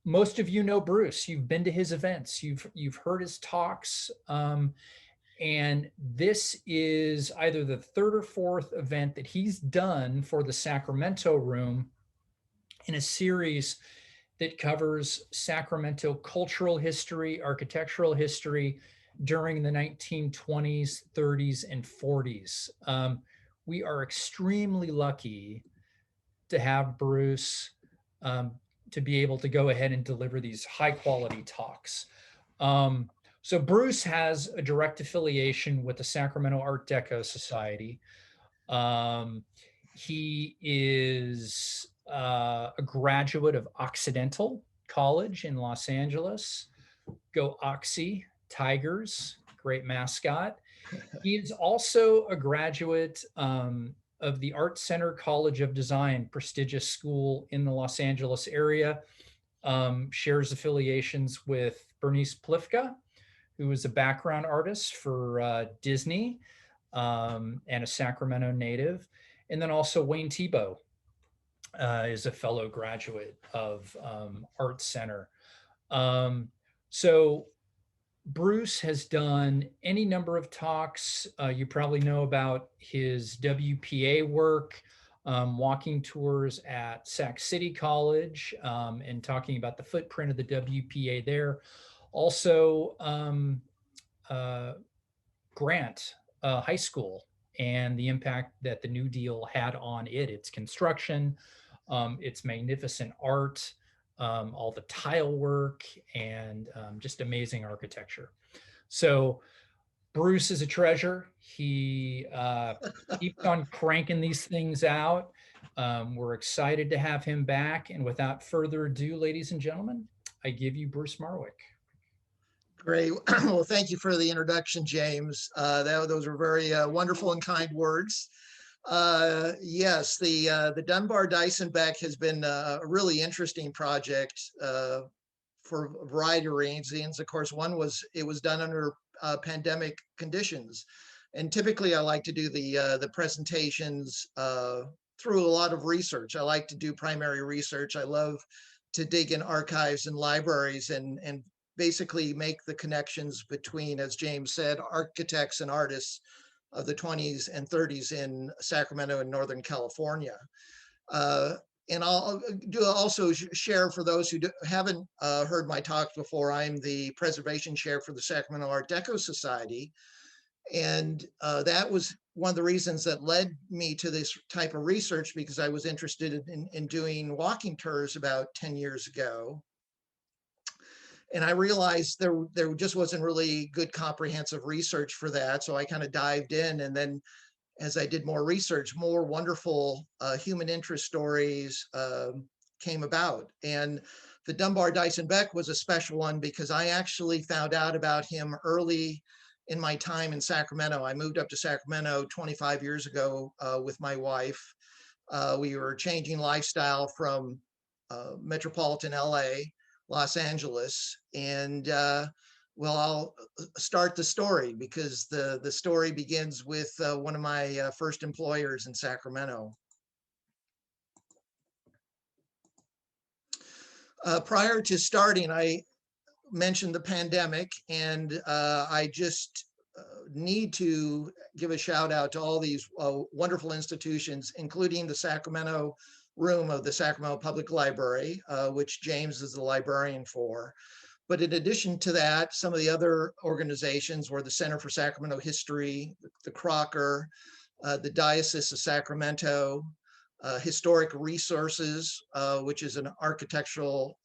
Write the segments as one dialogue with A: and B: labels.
A: most of you know Bruce. You've been to his events. You've heard his talks. And this is either the third or fourth event that he's done for the Sacramento Room in a series that covers Sacramento cultural history, architectural history during the 1920s, 30s, and 40s. We are extremely lucky to have Bruce to be able to go ahead and deliver these high quality talks. So Bruce has a direct affiliation with the Sacramento Art Deco Society. He is a graduate of Occidental College in Los Angeles. Go Oxy Tigers, great mascot. He is also a graduate of the Art Center College of Design, prestigious school in the Los Angeles area. Shares affiliations with Bernice Plifka, who is a background artist for Disney and a Sacramento native. And then also Wayne Thiebaud is a fellow graduate of Art Center. So Bruce has done any number of talks. You probably know about his WPA work, walking tours at Sac City College, and talking about the footprint of the WPA there. Also, Grant High School and the impact that the New Deal had on it, its construction, its magnificent art, all the tile work, and just amazing architecture. So Bruce is a treasure. He keeps on cranking these things out. We're excited to have him back. And without further ado, ladies and gentlemen, I give you Bruce Marwick.
B: Great. Well, thank you for the introduction, James. Those were very wonderful and kind words. Yes, the Dunbar Dyson Beck has been a really interesting project for a variety of reasons. Of course, one was it was done under pandemic conditions, and typically I like to do the presentations through a lot of research. I like to do primary research. I love to dig in archives and libraries and basically make the connections between, as James said, architects and artists of the 20s and 30s in Sacramento and Northern California. And I'll also share for those who haven't heard my talks before, I'm the preservation chair for the Sacramento Art Deco Society. And that was one of the reasons that led me to this type of research, because I was interested in doing walking tours about 10 years ago. And I realized there just wasn't really good comprehensive research for that. So I kind of dived in, and then as I did more research, more wonderful human interest stories came about. And the Dunbar Dyson Beck was a special one because I actually found out about him early in my time in Sacramento. I moved up to Sacramento 25 years ago with my wife. We were changing lifestyle from metropolitan LA, Los Angeles, and well, I'll start the story because the story begins with one of my first employers in Sacramento. Prior to starting, I mentioned the pandemic, and I just need to give a shout out to all these wonderful institutions, including the Sacramento room of the Sacramento Public Library, which James is the librarian for. But in addition to that, some of the other organizations were the Center for Sacramento History, the Crocker, the Diocese of Sacramento, Historic Resources, which is an architectural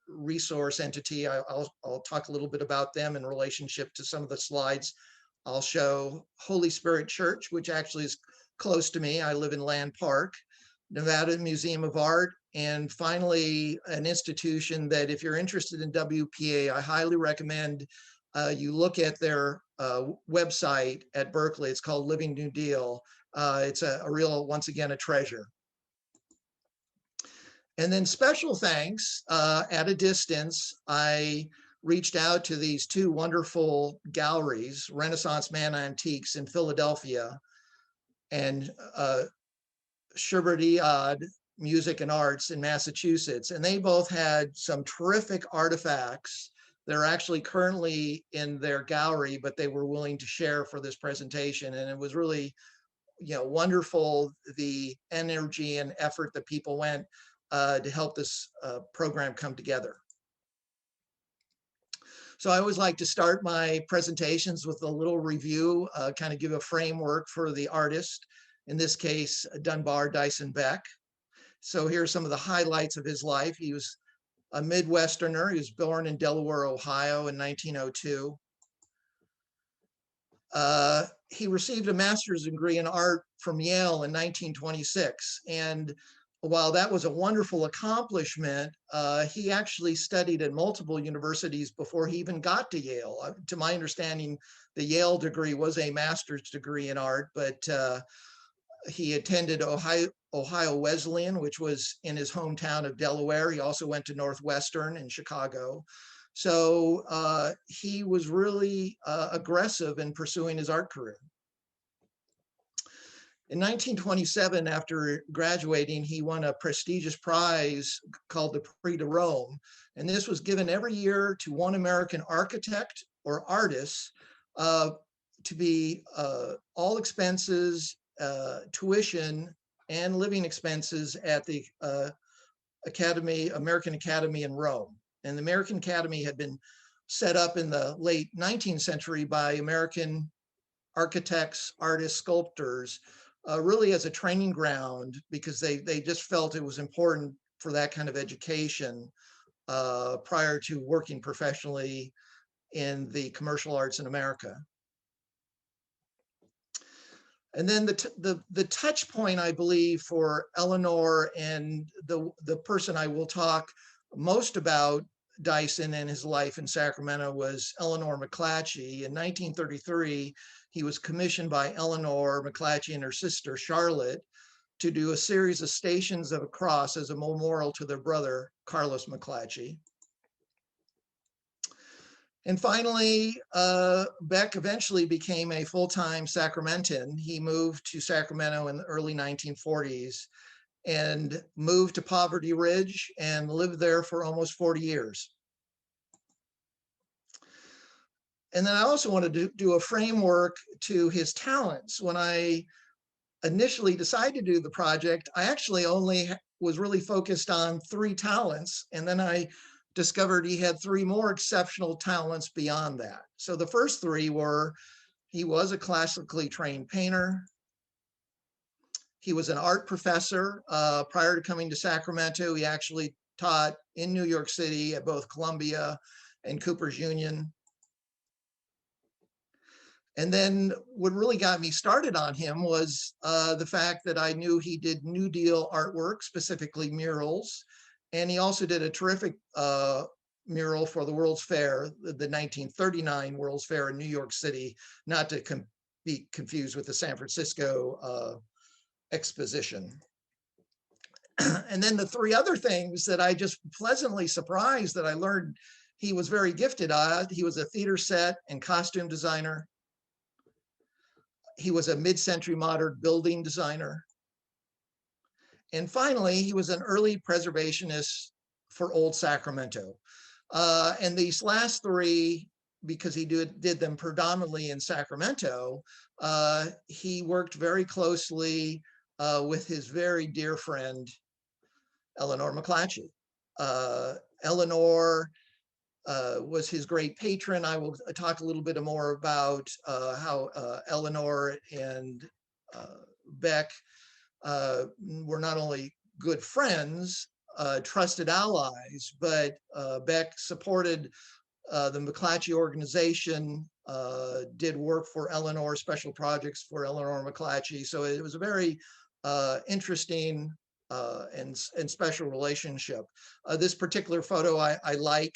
B: resource entity. I'll talk a little bit about them in relationship to some of the slides I'll show. Holy Spirit Church, which actually is close to me. I live in Land Park. Nevada Museum of Art, and finally, an institution that if you're interested in WPA, I highly recommend you look at their website at Berkeley. It's called Living New Deal. It's a real, once again, a treasure. And then special thanks at a distance, I reached out to these two wonderful galleries, Renaissance Man Antiques in Philadelphia and Sherbert Iad, Music and Arts in Massachusetts, and they both had some terrific artifacts. They're actually currently in their gallery, but they were willing to share for this presentation. And it was really, wonderful, the energy and effort that people went to help this program come together. So I always like to start my presentations with a little review, kind of give a framework for the artist, in this case, Dunbar Dyson Beck. So here's some of the highlights of his life. He was a Midwesterner. He was born in Delaware, Ohio in 1902. He received a master's degree in art from Yale in 1926. And while that was a wonderful accomplishment, he actually studied at multiple universities before he even got to Yale. To my understanding, the Yale degree was a master's degree in art, but he attended Ohio Wesleyan, which was in his hometown of Delaware. He also went to Northwestern in Chicago. So he was really aggressive in pursuing his art career. In 1927, after graduating, he won a prestigious prize called the Prix de Rome. And this was given every year to one American architect or artist to be all expenses, tuition, and living expenses at the American Academy in Rome. And the American Academy had been set up in the late 19th century by American architects, artists, sculptors, really as a training ground, because they just felt it was important for that kind of education prior to working professionally in the commercial arts in America. And then the touch point, I believe, for Eleanor and the person I will talk most about Dyson and his life in Sacramento was Eleanor Mcclatchy. In 1933, he was commissioned by Eleanor Mcclatchy and her sister Charlotte to do a series of Stations of a Cross as a memorial to their brother, Carlos Mcclatchy. And finally, Beck eventually became a full-time Sacramentan. He moved to Sacramento in the early 1940s and moved to Poverty Ridge and lived there for almost 40 years. And then I also wanted to do a framework to his talents. When I initially decided to do the project, I actually only was really focused on 3 talents. And then I discovered he had 3 more exceptional talents beyond that. So the first 3 were, he was a classically trained painter. He was an art professor. Prior to coming to Sacramento, he actually taught in New York City at both Columbia and Cooper's Union. And then what really got me started on him was the fact that I knew he did New Deal artwork, specifically murals. And he also did a terrific mural for the World's Fair, the 1939 World's Fair in New York City, not to be confused with the San Francisco exposition. And then the 3 other things that I just pleasantly surprised that I learned he was very gifted at. He was a theater set and costume designer. He was a mid-century modern building designer. And finally, he was an early preservationist for Old Sacramento. And these last 3, because he did them predominantly in Sacramento, he worked very closely with his very dear friend, Eleanor Mcclatchy. Eleanor was his great patron. I will talk a little bit more about how Eleanor and Beck were not only good friends, trusted allies, but Beck supported the Mcclatchy organization, did work for Eleanor, special projects for Eleanor Mcclatchy. So it was a very interesting and special relationship. This particular photo I like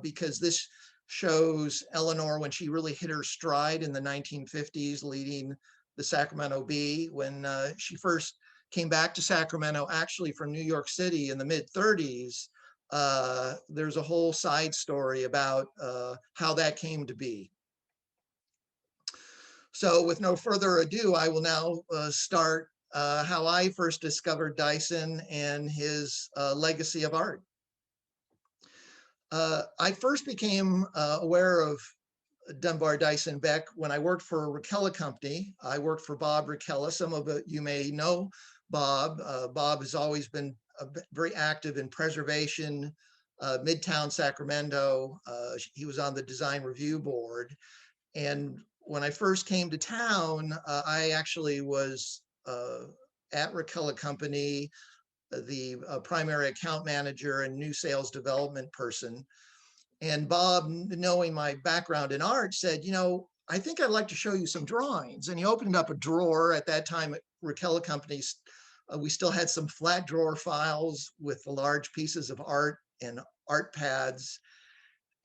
B: because this shows Eleanor when she really hit her stride in the 1950s, leading the Sacramento Bee. When she first came back to Sacramento, actually from New York City in the mid-30s, there's a whole side story about how that came to be. So with no further ado, I will now start how I first discovered Dyson and his legacy of art. I first became aware of Dunbar Dyson Beck when I worked for Rockefeller Company. I worked for Bob Rockefeller. Some of you may know Bob. Bob has always been very active in preservation, Midtown Sacramento. He was on the design review board. And when I first came to town, I actually was at Rockefeller Company, the primary account manager and new sales development person. And Bob, knowing my background in art, said, you know, I think I'd like to show you some drawings. And he opened up a drawer. At that time at Rockefeller Companies, we still had some flat drawer files with the large pieces of art and art pads.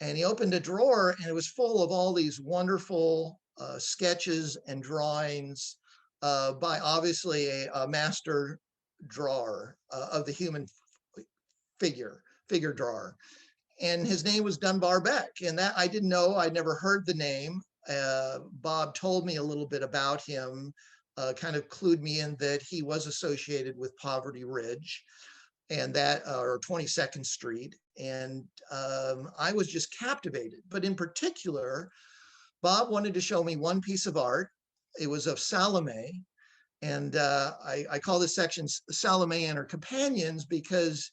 B: And he opened a drawer and it was full of all these wonderful sketches and drawings by obviously a master drawer of the human figure drawer. And his name was Dunbar Beck. And that I didn't know, I'd never heard the name. Bob told me a little bit about him, kind of clued me in that he was associated with Poverty Ridge and that, or 22nd Street. And I was just captivated. But in particular, Bob wanted to show me one piece of art. It was of Salome. And I call this section Salome and Her Companions because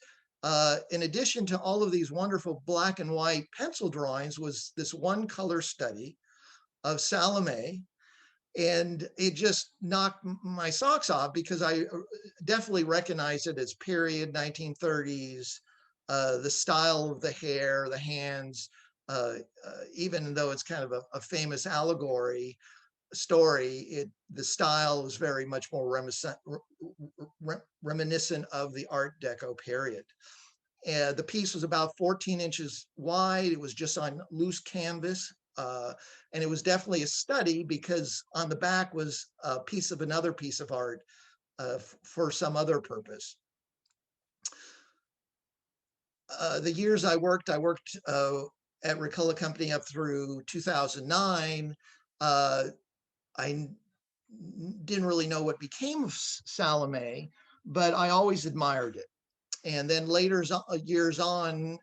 B: in addition to all of these wonderful black and white pencil drawings was this one color study of Salome. And it just knocked my socks off because I definitely recognized it as period 1930s, the style of the hair, the hands, even though it's kind of a famous allegory story, the style was very much more reminiscent of the Art Deco period. The piece was about 14 inches wide. It was just on loose canvas. And it was definitely a study because on the back was a piece of another piece of art for some other purpose. The years I worked at Rockefeller Company up through 2009. I didn't really know what became of Salome, but I always admired it. And then later years on,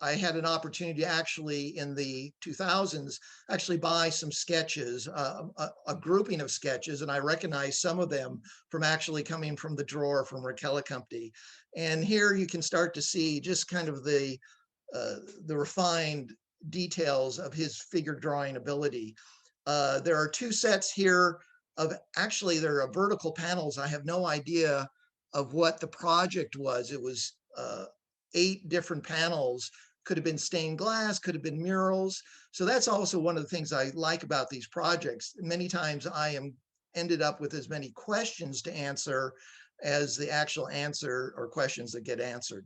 B: I had an opportunity to actually in the 2000s actually buy some sketches, a grouping of sketches, and I recognized some of them from actually coming from the drawer from Rockefeller Company. And here you can start to see just kind of the refined details of his figure drawing ability. There are two sets here of actually there are vertical panels. I have no idea of what the project was. It was 8 different panels. Could have been stained glass, could have been murals. So that's also one of the things I like about these projects. Many times I am ended up with as many questions to answer as the actual answer or questions that get answered.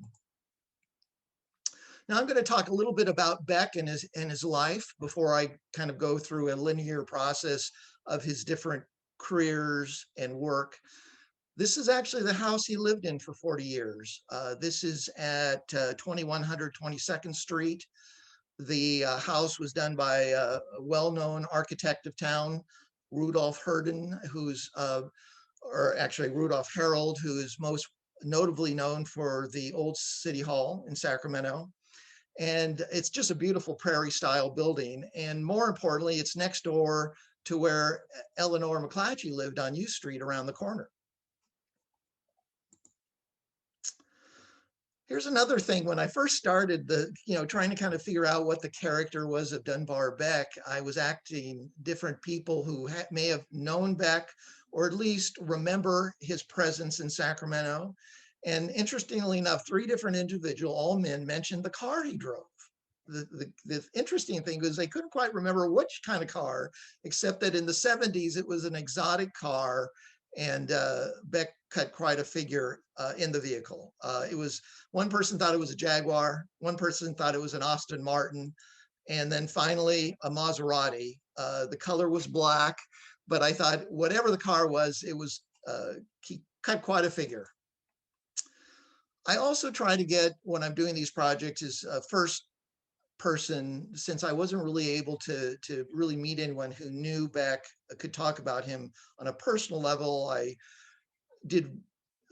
B: Now I'm going to talk a little bit about Beck and his life before I kind of go through a linear process of his different careers and work. This is actually the house he lived in for 40 years. This is at 2100 22nd Street. The house was done by a well-known architect of town, Rudolph Herden, or actually Rudolph Harold, who is most notably known for the old City Hall in Sacramento. And it's just a beautiful prairie style building. And more importantly, it's next door to where Eleanor Mcclatchy lived on U Street around the corner. Here's another thing. When I first started trying to kind of figure out what the character was of Dunbar Beck, I was acting different people who may have known Beck or at least remember his presence in Sacramento. And interestingly enough, 3 different individuals, all men, mentioned the car he drove. The interesting thing was they couldn't quite remember which kind of car, except that in the 70s, it was an exotic car. And Beck cut quite a figure in the vehicle. It was, one person thought it was a Jaguar, one person thought it was an Aston Martin, and then finally a Maserati. The color was black, but I thought whatever the car was, he cut quite a figure. I also try to get, when I'm doing these projects, is first person, since I wasn't really able to really meet anyone who knew Beck, could talk about him on a personal level. I did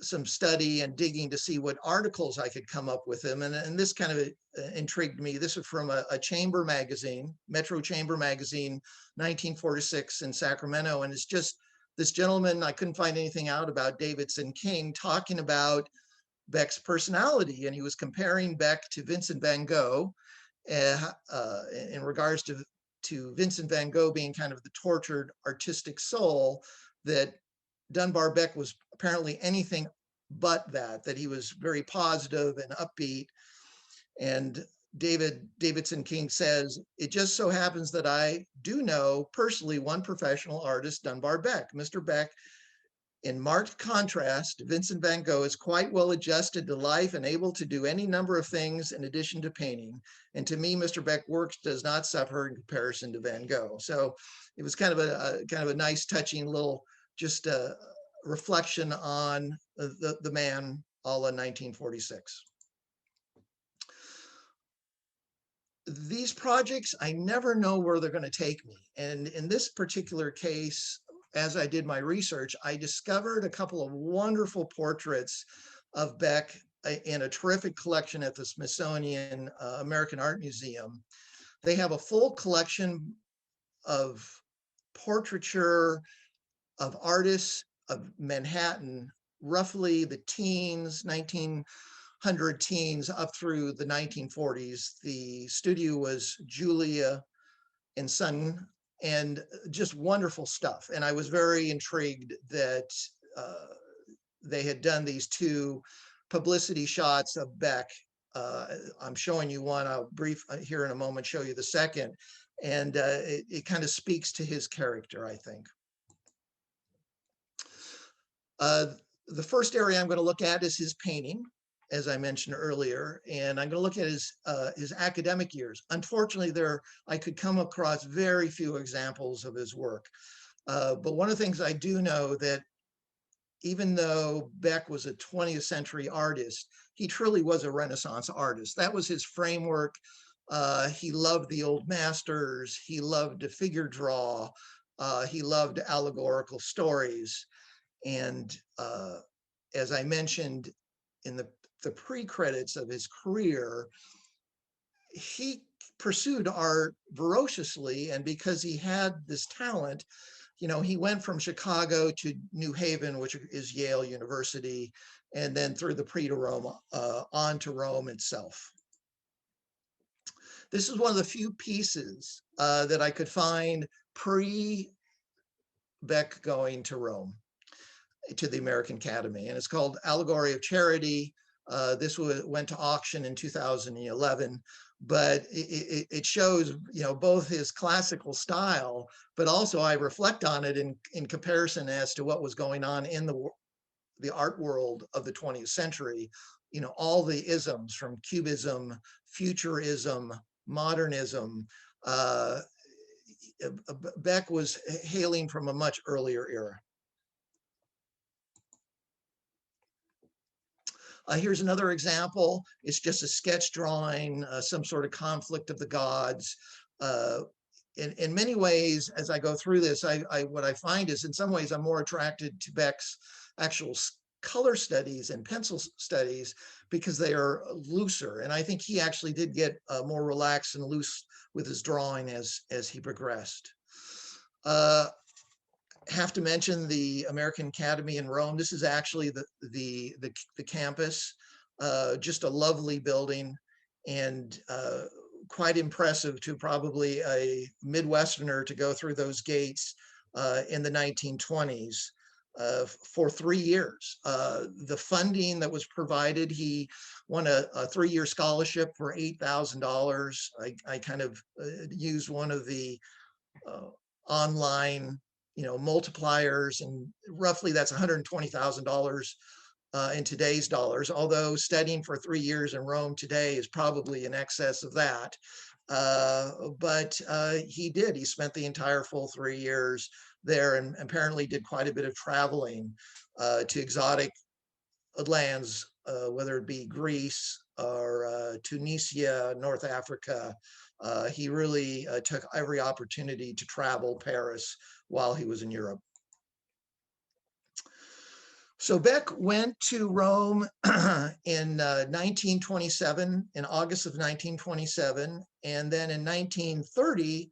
B: some study and digging to see what articles I could come up with him. And this kind of intrigued me. This was from a chamber magazine, Metro Chamber magazine, 1946 in Sacramento. And it's just this gentleman, I couldn't find anything out about Davidson King talking about Beck's personality. And he was comparing Beck to Vincent van Gogh in regards to Vincent van Gogh being kind of the tortured artistic soul, that Dunbar Beck was apparently anything but that he was very positive and upbeat. And Davidson King says, it just so happens that I do know personally one professional artist, Dunbar Beck. Mr. Beck, in marked contrast to Vincent van Gogh, is quite well adjusted to life and able to do any number of things in addition to painting. And to me, Mr. Beck's work does not suffer in comparison to Van Gogh. So it was kind of a nice, touching little just a reflection on the man, a la 1946. These projects, I never know where they're going to take me. And in this particular case, as I did my research, I discovered a couple of wonderful portraits of Beck in a terrific collection at the Smithsonian American Art Museum. They have a full collection of portraiture of artists of Manhattan, roughly the teens, 1900 teens up through the 1940s. The studio was Julia and Son, and just wonderful stuff. And I was very intrigued that they had done these two publicity shots of Beck. I'm showing you one, I'll brief here in a moment, show you the second. And it kind of speaks to his character, I think. The first area I'm going to look at is his painting, as I mentioned earlier, and I'm going to look at his academic years. Unfortunately, I could come across very few examples of his work. But one of the things I do know, that even though Beck was a 20th century artist, he truly was a Renaissance artist. That was his framework. He loved the old masters. He loved to figure draw. He loved allegorical stories. And as I mentioned in the pre-credits of his career, he pursued art ferociously. And because he had this talent, you know, he went from Chicago to New Haven, which is Yale University, and then through the Prix de Rome, on to Rome itself. This is one of the few pieces that I could find pre-Beck going to Rome, to the American Academy, and it's called Allegory of Charity. This went to auction in 2011, but it shows, you know, both his classical style, but also I reflect on it in comparison as to what was going on in the art world of the 20th century. You know, all the isms from Cubism, Futurism, Modernism. Beck was hailing from a much earlier era. Here's another example. It's just a sketch drawing, some sort of conflict of the gods. In many ways, as I go through this, what I find is, in some ways, I'm more attracted to Beck's actual color studies and pencil studies because they are looser. And I think he actually did get more relaxed and loose with his drawing as he progressed. Have to mention the American Academy in Rome. This is actually the campus, just a lovely building, and quite impressive to probably a Midwesterner to go through those gates in the 1920s for 3 years. The funding that was provided, he won a 3-year scholarship for $8,000. I kind of used one of the online, you know, multipliers, and roughly that's $120,000 in today's dollars, although studying for 3 years in Rome today is probably in excess of that. But he spent the entire full 3 years there, and apparently did quite a bit of traveling to exotic lands, whether it be Greece or Tunisia, North Africa. He really took every opportunity to travel Paris while he was in Europe. So Beck went to Rome in 1927, in August of 1927, and then in 1930,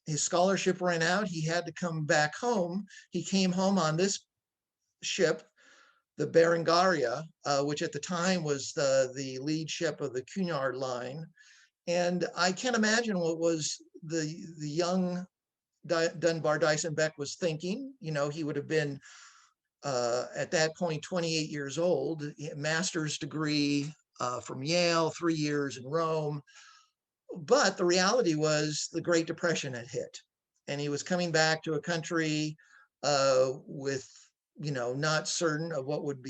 B: his scholarship ran out. He had to come back home. He came home on this ship, the Berengaria, which at the time was the lead ship of the Cunard line. And I can't imagine what was the young Dunbar Dyson Beck was thinking. You know, he would have been at that point 28 years old, master's degree from Yale, 3 years in Rome. But the reality was the Great Depression had hit, and he was coming back to a country with, you know, not certain of what would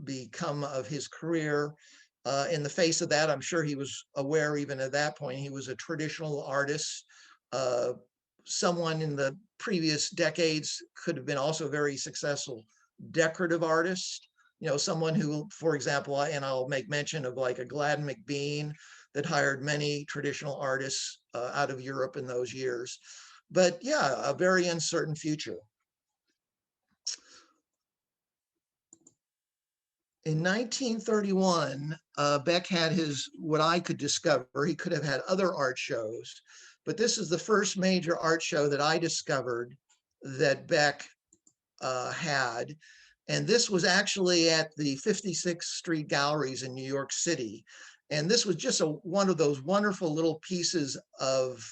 B: become of his career. In the face of that, I'm sure he was aware even at that point, he was a traditional artist. Someone in the previous decades could have been also very successful decorative artist, you know, someone who, for example, and I'll make mention of like a Gladden McBean that hired many traditional artists out of Europe in those years. But yeah, a very uncertain future. In 1931, Beck had his, what I could discover, he could have had other art shows, but this is the first major art show that I discovered that Beck had. And this was actually at the 56th Street Galleries in New York City. And this was just one of those wonderful little pieces of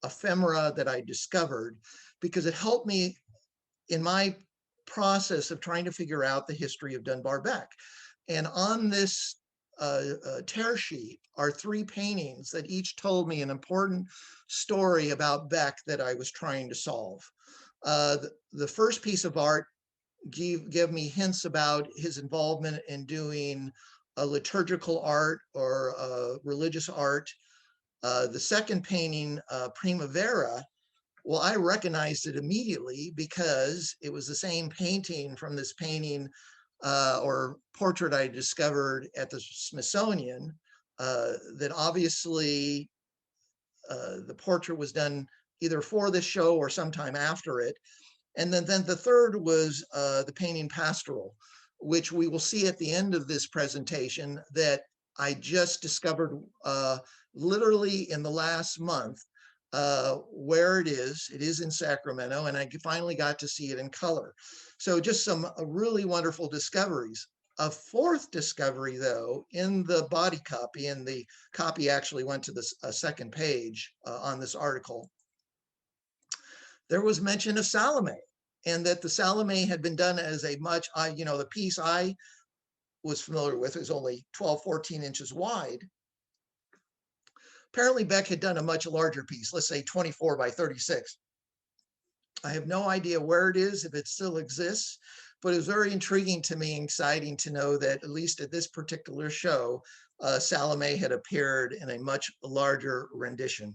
B: ephemera that I discovered, because it helped me in my process of trying to figure out the history of Dunbar Beck. And on this tear sheet are 3 paintings that each told me an important story about Beck that I was trying to solve. The first piece of art give me hints about his involvement in doing a liturgical art or religious art. The second painting, Primavera, well, I recognized it immediately because it was the same painting from this painting or portrait I discovered at the Smithsonian, that obviously the portrait was done either for this show or sometime after it. And then the third was the painting Pastoral, which we will see at the end of this presentation that I just discovered literally in the last month where it is. It is in Sacramento, and I finally got to see it in color. So just some really wonderful discoveries. A fourth discovery, though, in the body copy, and the copy actually went to the second page on this article, there was mention of Salome, and that the Salome had been done as a much, you know, the piece I was familiar with is only 12, 14 inches wide. Apparently Beck had done a much larger piece, let's say 24 by 36. I have no idea where it is, if it still exists, but it was very intriguing to me and exciting to know that at least at this particular show, Salome had appeared in a much larger rendition.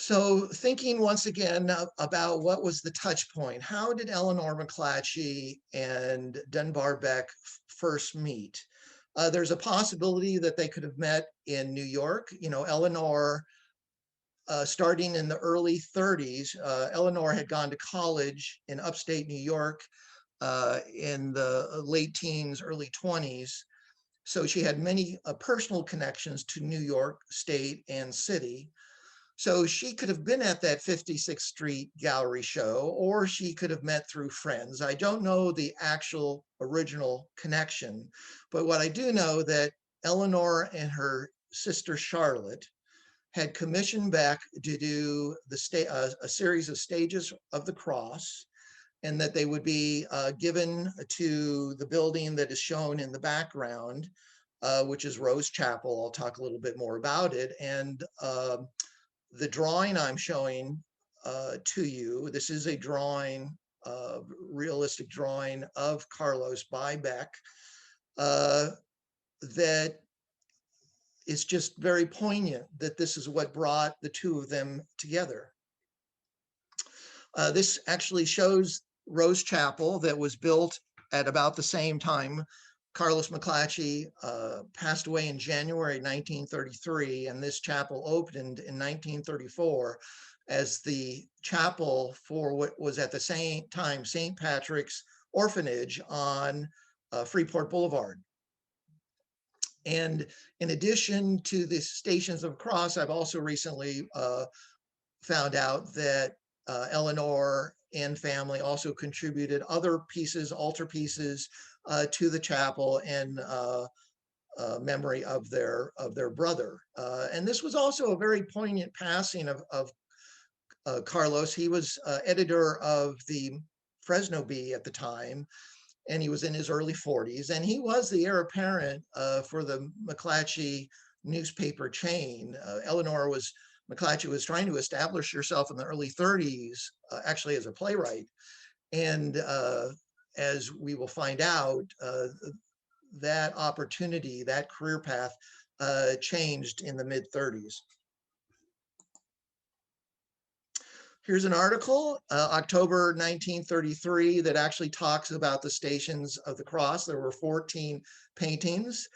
B: So thinking once again about what was the touch point, how did Eleanor Mcclatchy and Dunbar Beck first meet? There's a possibility that they could have met in New York. You know, Eleanor, starting in the early 30s, Eleanor had gone to college in upstate New York in the late teens, early 20s. So she had many personal connections to New York State and city. So she could have been at that 56th Street Gallery show, or she could have met through friends. I don't know the actual original connection, but what I do know that Eleanor and her sister Charlotte had commissioned Beck to do a series of stages of the cross, and that they would be given to the building that is shown in the background, which is Rose Chapel. I'll talk a little bit more about it. And the drawing I'm showing to you, this is a drawing, realistic drawing of Carlos by Beck, that is just very poignant that this is what brought the two of them together. This actually shows Rose Chapel that was built at about the same time. Carlos Mcclatchy passed away in January 1933, and this chapel opened in 1934. as the chapel for what was at the same time St. Patrick's Orphanage on Freeport Boulevard. And in addition to the Stations of Cross, I've also recently found out that Eleanor and family also contributed other pieces, altar pieces, to the chapel in memory of their brother. And this was also a very poignant passing of Carlos. He was editor of the Fresno Bee at the time, and he was in his early 40s, and he was the heir apparent for the Mcclatchy newspaper chain. Mcclatchy was trying to establish herself in the early 30s, actually as a playwright. And as we will find out, that opportunity, that career path changed in the mid 30s. Here's an article, October 1933, that actually talks about the Stations of the Cross. There were 14 paintings.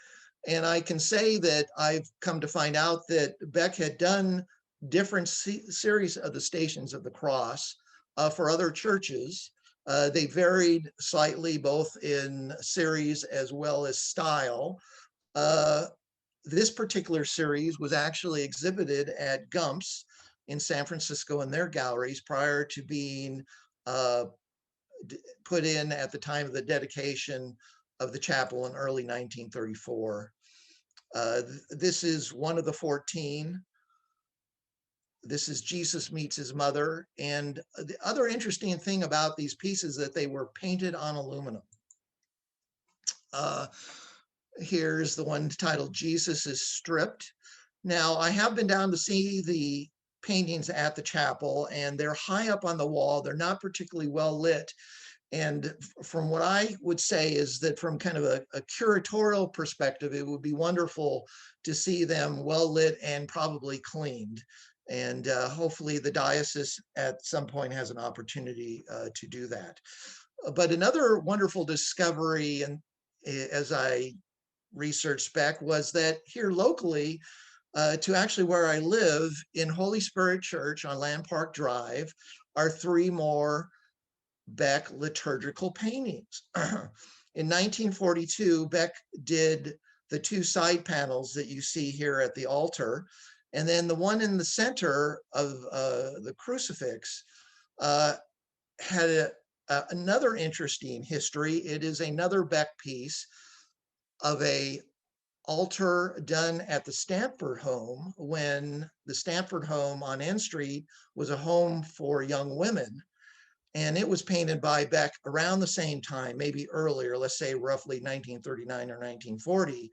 B: And I can say that I've come to find out that Beck had done different series of the Stations of the Cross for other churches. They varied slightly, both in series as well as style. This particular series was actually exhibited at Gump's in San Francisco in their galleries prior to being put in at the time of the dedication of the chapel in early 1934. This is one of the 14. This is Jesus Meets His Mother. And the other interesting thing about these pieces that they were painted on aluminum. Here's the one titled Jesus is Stripped. Now, I have been down to see the paintings at the chapel, and they're high up on the wall. They're not particularly well lit. And from what I would say is that from kind of a curatorial perspective, it would be wonderful to see them well lit and probably cleaned. And hopefully the diocese at some point has an opportunity to do that. But another wonderful discovery, and as I researched Beck, was that here locally, to actually where I live in Holy Spirit Church on Land Park Drive, are 3 more Beck liturgical paintings. In 1942, Beck did the 2 side panels that you see here at the altar, and then the one in the center of the crucifix had another interesting history. It is another Beck piece of a altar done at the Stanford home, when the Stanford home on N Street was a home for young women. And it was painted by Beck around the same time, maybe earlier, let's say roughly 1939 or 1940.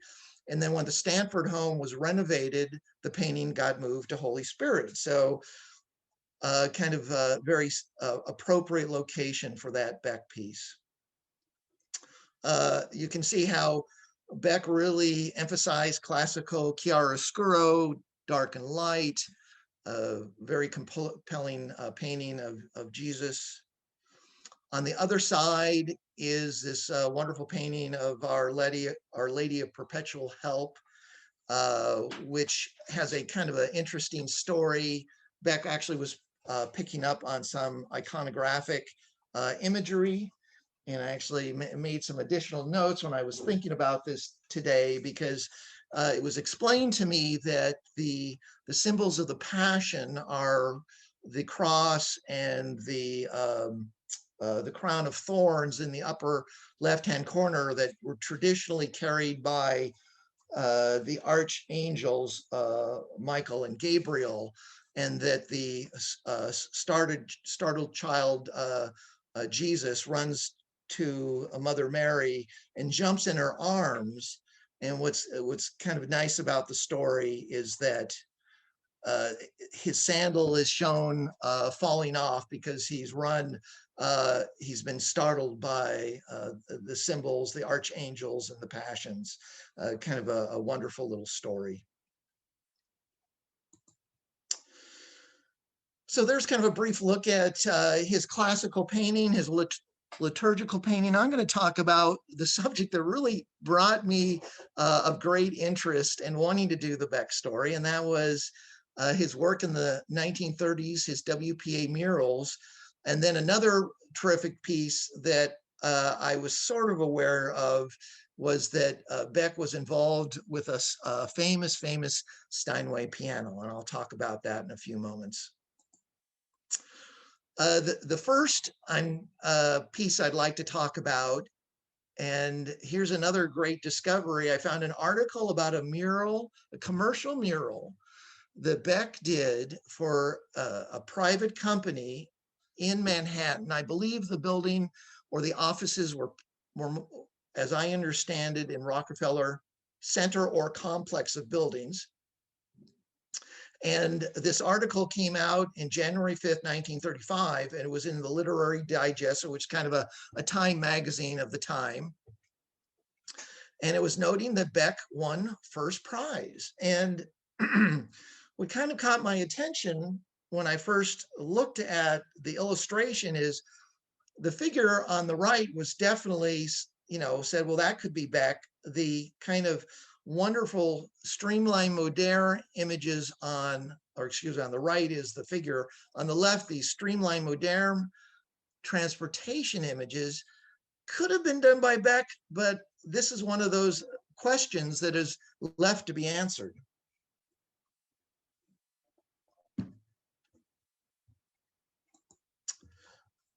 B: And then when the Stanford home was renovated, the painting got moved to Holy Spirit. So kind of a very appropriate location for that Beck piece. You can see how Beck really emphasized classical chiaroscuro, dark and light, very compelling painting of Jesus. On the other side is this wonderful painting of Our Lady of Perpetual Help, which has a kind of an interesting story. Beck actually was picking up on some iconographic imagery. And I actually made some additional notes when I was thinking about this today, because it was explained to me that the symbols of the Passion are the cross and the crown of thorns in the upper left-hand corner that were traditionally carried by the archangels Michael and Gabriel, and that the startled child Jesus runs to a Mother Mary and jumps in her arms. And what's kind of nice about the story is that his sandal is shown falling off because he's been startled by the symbols, the archangels and the passions. Kind of a wonderful little story. So there's kind of a brief look at his classical painting, his liturgical painting. I'm going to talk about the subject that really brought me of great interest in wanting to do the Beck story, and that was his work in the 1930s, his WPA Murals, and then another terrific piece that I was sort of aware of was that Beck was involved with a famous Steinway piano, and I'll talk about that in a few moments. The first piece I'd like to talk about, and here's another great discovery. I found an article about a mural, a commercial mural that Beck did for a private company in Manhattan. I believe the building or the offices were, as I understand it, in Rockefeller Center or complex of buildings. And this article came out in January 5th, 1935, and it was in the Literary Digest, which is kind of a Time magazine of the time. And it was noting that Beck won first prize. And what kind of caught my attention when I first looked at the illustration is the figure on the right was definitely, said, well, that could be Beck. The kind of wonderful streamline moderne images on the right is the figure. On the left, these streamline moderne transportation images could have been done by Beck, but this is one of those questions that is left to be answered.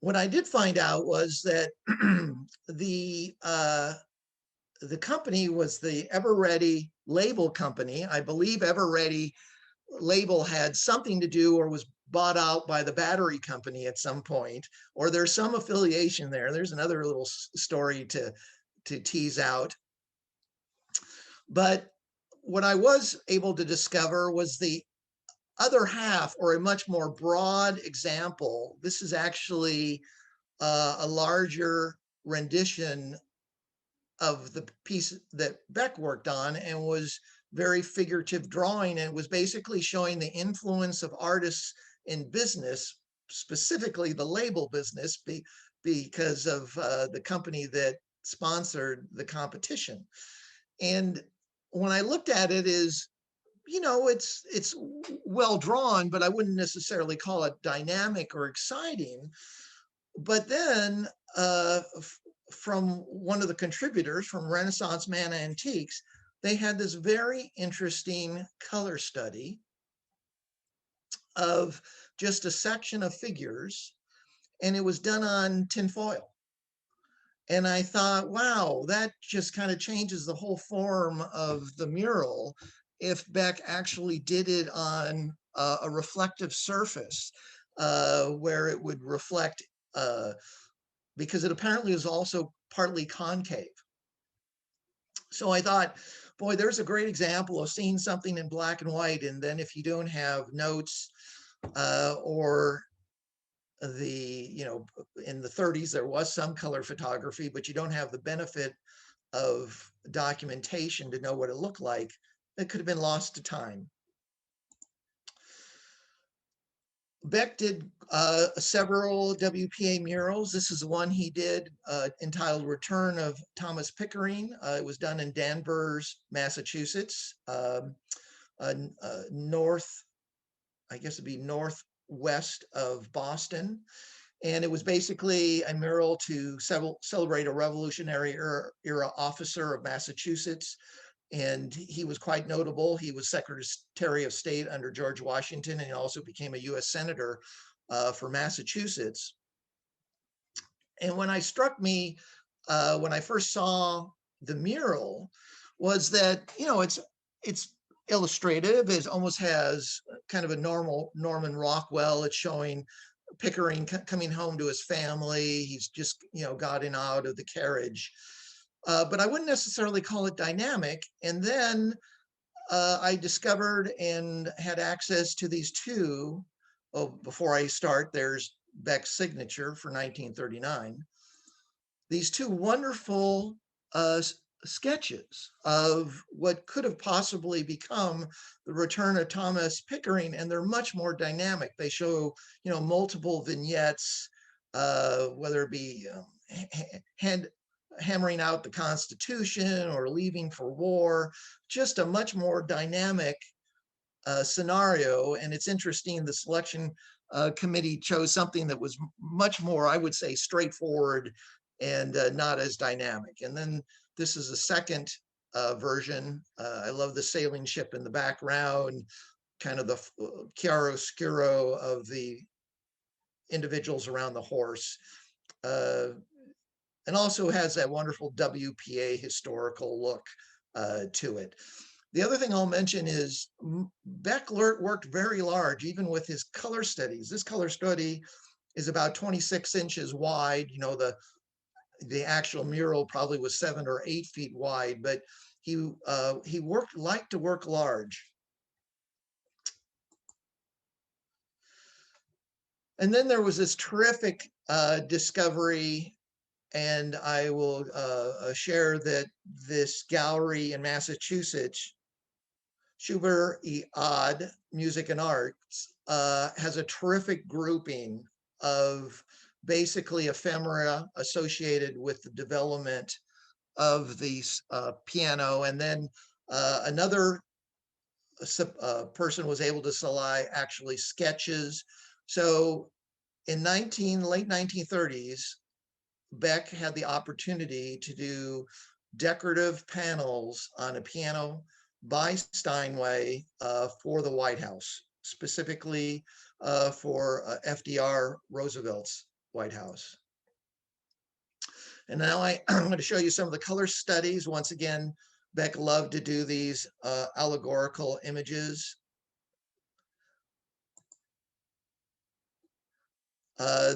B: What I did find out was that the company was the Ever Ready label company. I believe Ever Ready label had something to do or was bought out by the battery company at some point, or there's some affiliation there. There's another little story to tease out. But what I was able to discover was the other half, or a much more broad example. This is actually a larger rendition of the piece that Beck worked on, and was very figurative drawing, and was basically showing the influence of artists in business, specifically the label business, because of the company that sponsored the competition. And when I looked at it, it's well drawn, but I wouldn't necessarily call it dynamic or exciting. But then from one of the contributors from Renaissance Man Antiques, they had this very interesting color study of just a section of figures, and it was done on tinfoil. And I thought, wow, that just kind of changes the whole form of the mural if Beck actually did it on a reflective surface where it would reflect, because it apparently is also partly concave. So I thought, boy, there's a great example of seeing something in black and white, and then if you don't have notes or in the 30s, there was some color photography, but you don't have the benefit of documentation to know what it looked like, it could have been lost to time. Beck did several WPA murals. This is the one he did entitled Return of Thomas Pickering. It was done in Danvers, Massachusetts, north, I guess it'd be northwest of Boston. And it was basically a mural to celebrate a Revolutionary era officer of Massachusetts. And he was quite notable. He was Secretary of State under George Washington, and he also became a US Senator for Massachusetts. And when struck me when I first saw the mural was that, it's illustrative. It almost has kind of a normal Norman Rockwell. It's showing Pickering coming home to his family. He's just, got in out of the carriage. But I wouldn't necessarily call it dynamic. And then I discovered and had access to these two. Oh, before I start, there's Beck's signature for 1939. These two wonderful sketches of what could have possibly become the return of Thomas Pickering, and they're much more dynamic. They show, multiple vignettes, whether it be hammering out the Constitution or leaving for war, just a much more dynamic scenario. And it's interesting, the selection committee chose something that was much more, I would say, straightforward and not as dynamic. And then this is a second version. I love the sailing ship in the background, kind of the chiaroscuro of the individuals around the horse. And also has that wonderful WPA historical look to it. The other thing I'll mention is Beck worked very large, even with his color studies. This color study is about 26 inches wide. You know, the actual mural probably was 7 or 8 feet wide, but he liked to work large. And then there was this terrific discovery, and I will share that this gallery in Massachusetts, Wpa Music and Arts, has a terrific grouping of basically ephemera associated with the development of the piano. And then another person was able to supply actually sketches. So in late 1930s, Beck had the opportunity to do decorative panels on a piano by Steinway for the White House, specifically for FDR Roosevelt's White House. And now I'm going to show you some of the color studies. Once again, Beck loved to do these allegorical images.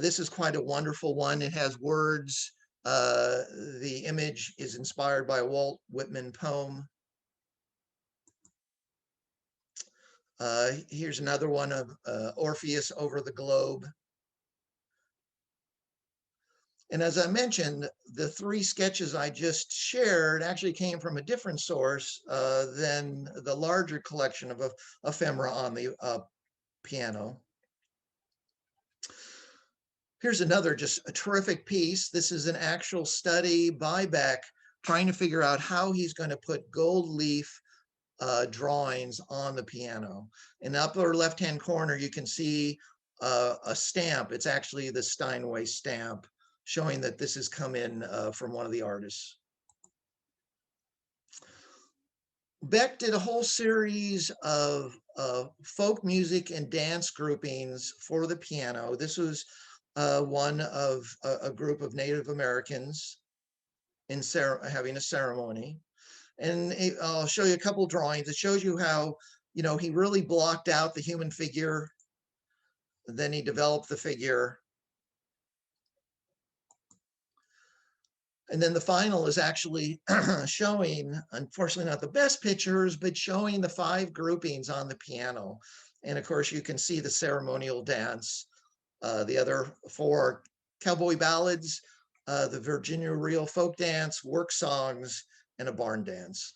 B: This is quite a wonderful one. It has words. The image is inspired by a Walt Whitman poem. Here's another one of Orpheus over the globe. And as I mentioned, the 3 sketches I just shared actually came from a different source than the larger collection of ephemera on the piano. Here's another just a terrific piece. This is an actual study by Beck trying to figure out how he's going to put gold leaf drawings on the piano. In the upper left-hand corner, you can see a stamp. It's actually the Steinway stamp, showing that this has come in from one of the artists. Beck did a whole series of folk music and dance groupings for the piano. This was one of a group of Native Americans having a ceremony. And I'll show you a couple of drawings. It shows you how, you know, he really blocked out the human figure. Then he developed the figure. And then the final is actually showing, unfortunately not the best pictures, but showing the 5 groupings on the piano. And of course, you can see the ceremonial dance. The other 4 cowboy ballads, the Virginia Reel folk dance, work songs, and a barn dance.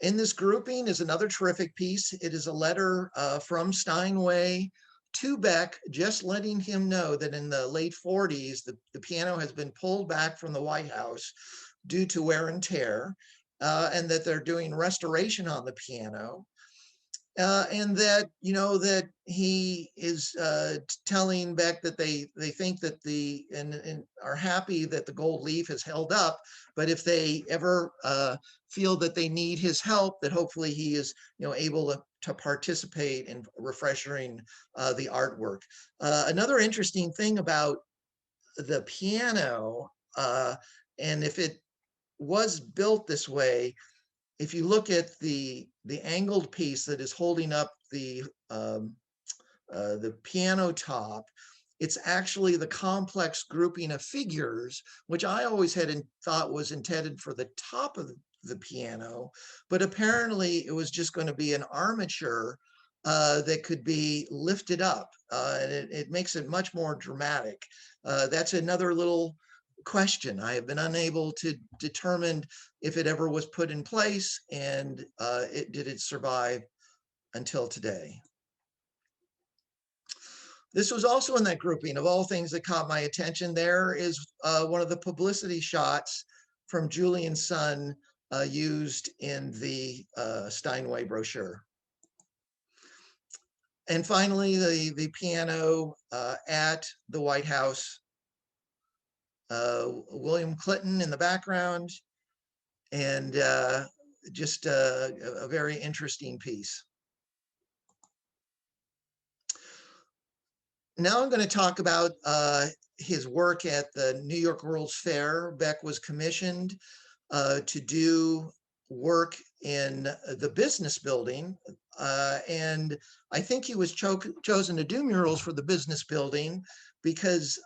B: In this grouping is another terrific piece. It is a letter from Steinway to Beck, just letting him know that in the late 40s, the piano has been pulled back from the White House due to wear and tear, and that they're doing restoration on the piano. And that, you know, that he is telling Beck that they think that and are happy that the gold leaf has held up, but if they ever feel that they need his help, that hopefully he is, you know, able to participate in refreshing the artwork. Another interesting thing about the piano, and if it was built this way, if you look at the angled piece that is holding up the piano top, it's actually the complex grouping of figures, which I always had thought was intended for the top of the piano, but apparently it was just going to be an armature that could be lifted up, and it makes it much more dramatic. That's another little question. I have been unable to determine if it ever was put in place, and did it survive until today. This was also in that grouping. Of all things that caught my attention, there is one of the publicity shots from Julian's son used in the Steinway brochure. And finally, the piano at the White House, William Clinton in the background, and just a very interesting piece. Now I'm going to talk about his work at the New York World's Fair. Beck was commissioned to do work in the business building. And I think he was chosen to do murals for the business building because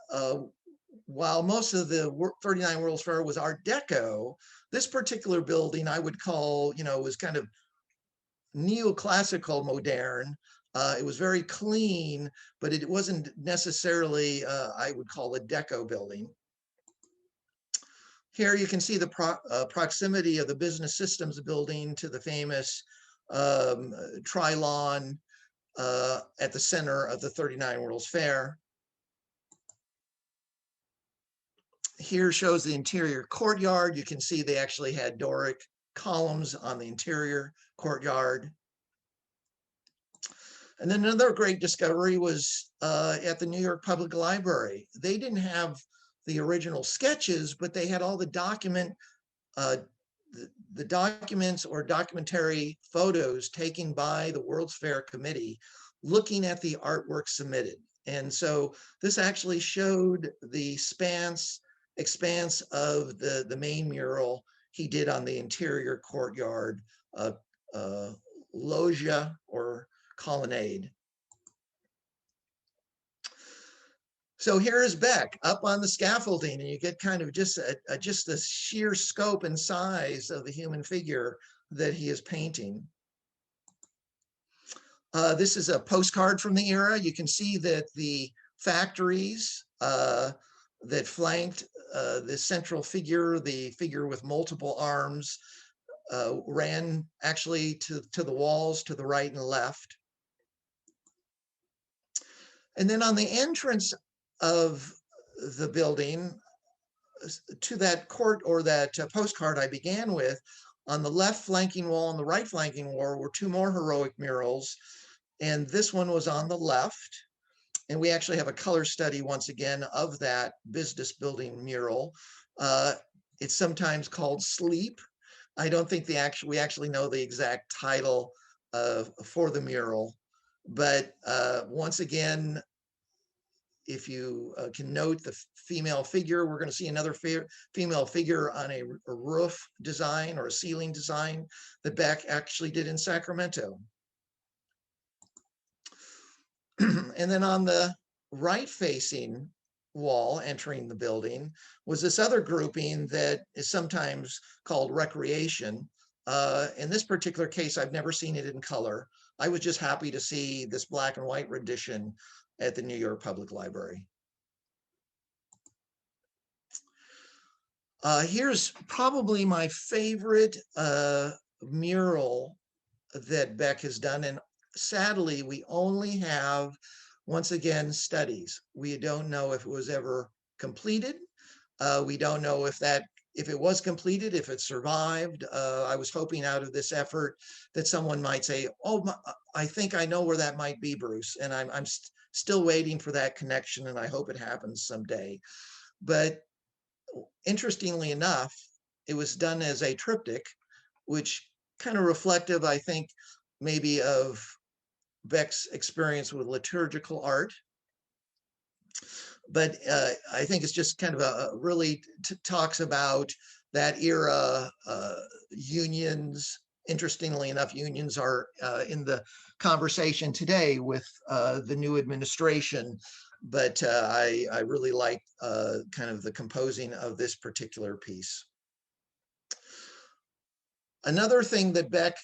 B: while most of the 39 World's Fair was Art Deco, this particular building I would call, was kind of neoclassical modern. It was very clean, but it wasn't necessarily, I would call a Deco building. Here you can see the proximity of the business systems building to the famous Trilon at the center of the 39 World's Fair. Here shows the interior courtyard. You can see they actually had Doric columns on the interior courtyard. And then another great discovery was at the New York Public Library. They didn't have the original sketches, but they had all the documents or documentary photos taken by the World's Fair Committee looking at the artwork submitted. And so this actually showed the expanse of the main mural he did on the interior courtyard loggia or colonnade. So here is Beck up on the scaffolding, and you get kind of just the sheer scope and size of the human figure that he is painting. This is a postcard from the era. You can see that the factories that flanked the central figure, the figure with multiple arms, ran actually to the walls to the right and left. And then on the entrance of the building to that court or that postcard I began with, on the left flanking wall and the right flanking wall were two more heroic murals. And this one was on the left. And we actually have a color study once again of that business building mural. It's sometimes called Sleep. I don't think we actually know the exact title for the mural. But once again, if you can note the female figure, we're going to see another female figure on a roof design or a ceiling design that Beck actually did in Sacramento. And then on the right facing wall entering the building was this other grouping that is sometimes called recreation. In this particular case, I've never seen it in color. I was just happy to see this black and white rendition at the New York Public Library. Here's probably my favorite mural that Beck has done. And sadly, we only have, once again, studies. We don't know if it was ever completed. We don't know if it was completed, if it survived. I was hoping out of this effort that someone might say, oh, I think I know where that might be, Bruce. And I'm still waiting for that connection, and I hope it happens someday. But interestingly enough, it was done as a triptych, which kind of reflective, I think, maybe of Beck's experience with liturgical art. But I think it's just kind of really talks about that era, unions. Interestingly enough, unions are in the conversation today with the new administration. But I really like kind of the composing of this particular piece. Another thing that Beck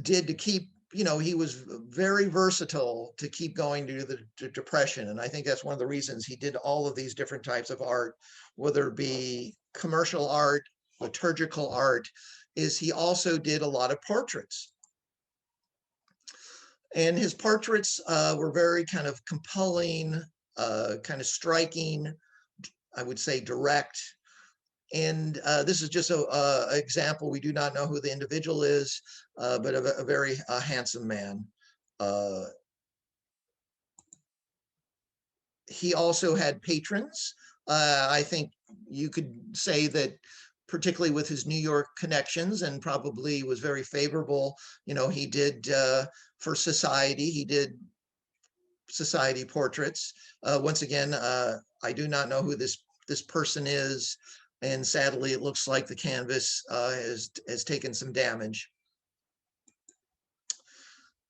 B: did to keep, he was very versatile to keep going due to the Depression. And I think that's one of the reasons he did all of these different types of art, whether it be commercial art, liturgical art, is he also did a lot of portraits. And his portraits were very kind of compelling, kind of striking, I would say direct. And this is just a example. We do not know who the individual is, but a very handsome man. He also had patrons. I think you could say that, particularly with his New York connections, and probably was very favorable. You know, he did for society, he did society portraits. Once again, I do not know who this person is, and sadly, it looks like the canvas has taken some damage.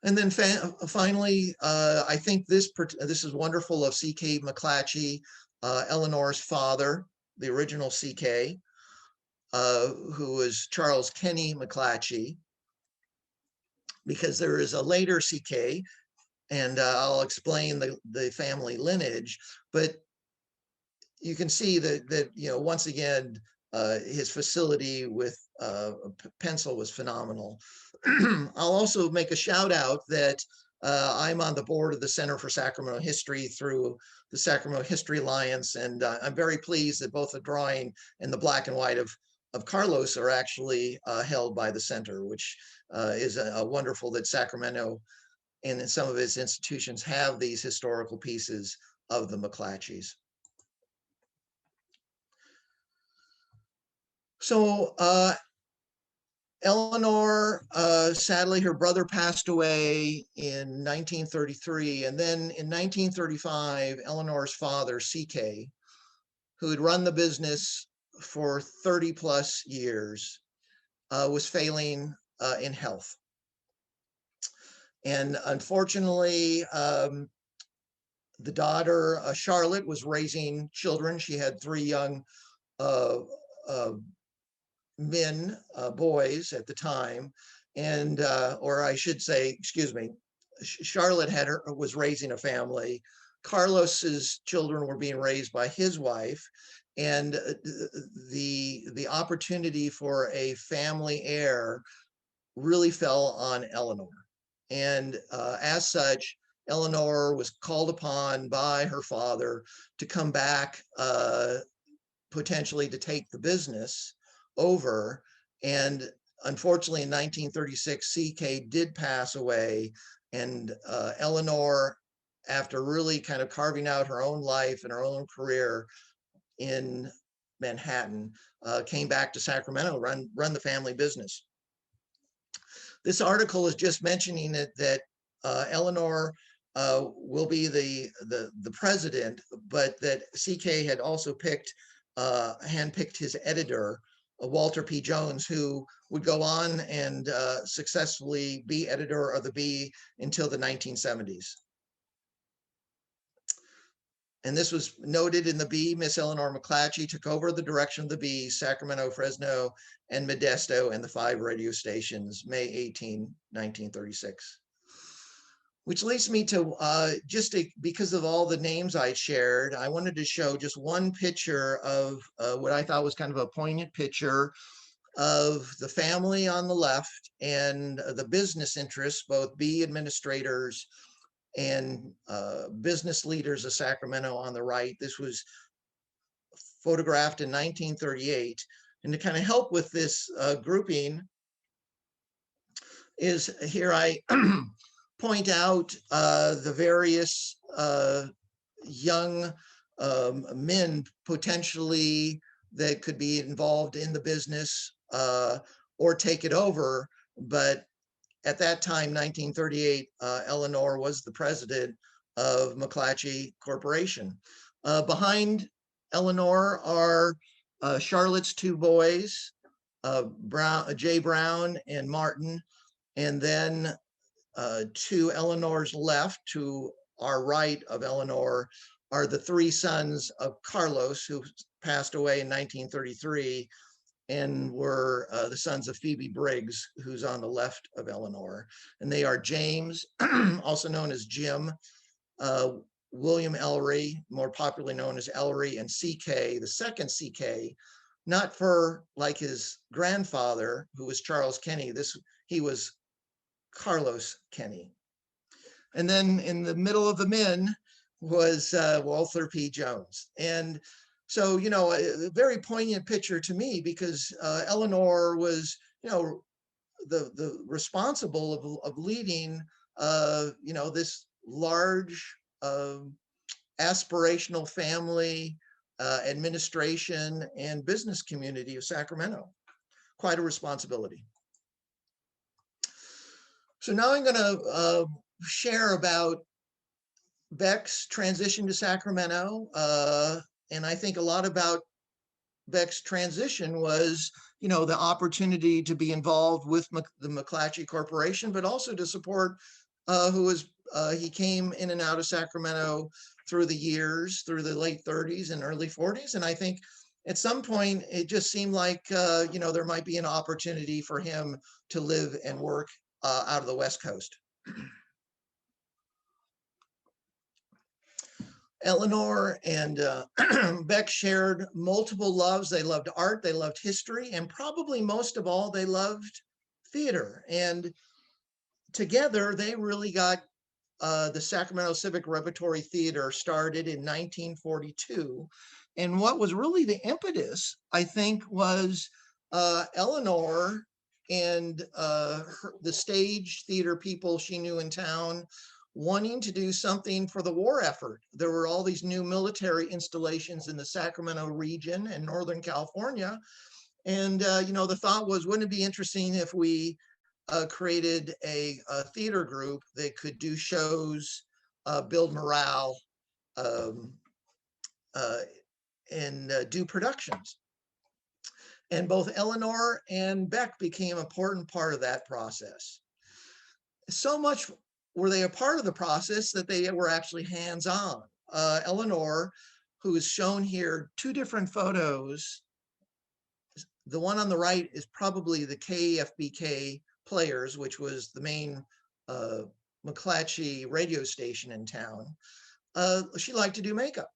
B: And then finally, I think this is wonderful of C.K. Mcclatchy, Eleanor's father, the original C.K., who was Charles Kenny Mcclatchy, because there is a later C.K., and I'll explain the family lineage, but you can see that you know, once again, his facility with pencil was phenomenal. I'll also make a shout out that I'm on the board of the Center for Sacramento History through the Sacramento History Alliance, and I'm very pleased that both the drawing and the black and white of Carlos are actually held by the center, which is a wonderful that Sacramento and in some of its institutions have these historical pieces of the Mcclatchys. So Eleanor, sadly, her brother passed away in 1933. And then in 1935, Eleanor's father, C.K., who had run the business for 30 plus years, was failing in health. And unfortunately, the daughter, Charlotte, was raising children. She had 3 young boys at the time. And, or I should say, excuse me, Charlotte was raising a family. Carlos's children were being raised by his wife. And the opportunity for a family heir really fell on Eleanor. And as such, Eleanor was called upon by her father to come back, potentially to take the business over. And unfortunately, in 1936, C.K. did pass away. And Eleanor, after really kind of carving out her own life and her own career in Manhattan, came back to Sacramento, run the family business. This article is just mentioning that Eleanor will be the president, but that C.K. had also handpicked his editor, Walter P. Jones, who would go on and successfully be editor of the Bee until the 1970s. And this was noted in the Bee. Miss Eleanor Mcclatchy took over the direction of the Bee, Sacramento, Fresno, and Modesto, and the 5 radio stations, May 18, 1936. Which leads me to, because of all the names I shared, I wanted to show just one picture of what I thought was kind of a poignant picture of the family on the left and the business interests, both Bee administrators and business leaders of Sacramento on the right. This was photographed in 1938. And to kind of help with this grouping is here I point out the various young men potentially that could be involved in the business or take it over. But at that time, 1938, Eleanor was the president of Mcclatchy Corporation. Behind Eleanor are Charlotte's 2 boys, Jay Brown and Martin, and then to Eleanor's left, to our right of Eleanor, are the 3 sons of Carlos, who passed away in 1933, and were the sons of Phoebe Briggs, who's on the left of Eleanor. And they are James, also known as Jim, William Ellery, more popularly known as Ellery, and C.K., the second C.K., not for like his grandfather, who was Charles Kenny. He was Carlos Kenny. And then in the middle of the men was Walter P. Jones. And So, a very poignant picture to me, because Eleanor was, the responsible of leading, this large aspirational family, administration, and business community of Sacramento. Quite a responsibility. So now I'm going to share about Beck's transition to Sacramento. And I think a lot about Beck's transition was, the opportunity to be involved with the Mcclatchy Corporation, but also to support he came in and out of Sacramento through the years, through the late 30s and early 40s. And I think at some point, it just seemed like, there might be an opportunity for him to live and work out of the West Coast. Eleanor and Beck shared multiple loves. They loved art, they loved history, and probably most of all, they loved theater. And together, they really got the Sacramento Civic Repertory Theater started in 1942. And what was really the impetus, I think, was Eleanor and the stage theater people she knew in town wanting to do something for the war effort. There were all these new military installations in the Sacramento region and Northern California. And, the thought was, wouldn't it be interesting if we created a theater group that could do shows, build morale, and do productions. And both Eleanor and Beck became an important part of that process. So much were they a part of the process that they were actually hands-on. Eleanor, who is shown here, two different photos. The one on the right is probably the KFBK Players, which was the main Mcclatchy radio station in town. She liked to do makeup.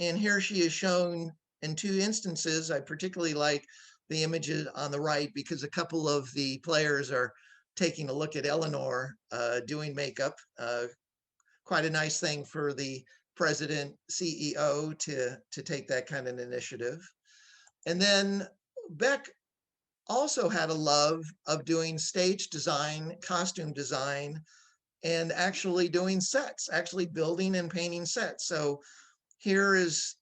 B: And here she is shown in two instances. I particularly like the images on the right because a couple of the players are taking a look at Eleanor doing makeup. Quite a nice thing for the president, CEO to take that kind of initiative. And then Beck also had a love of doing stage design, costume design, and actually doing sets, actually building and painting sets. So here is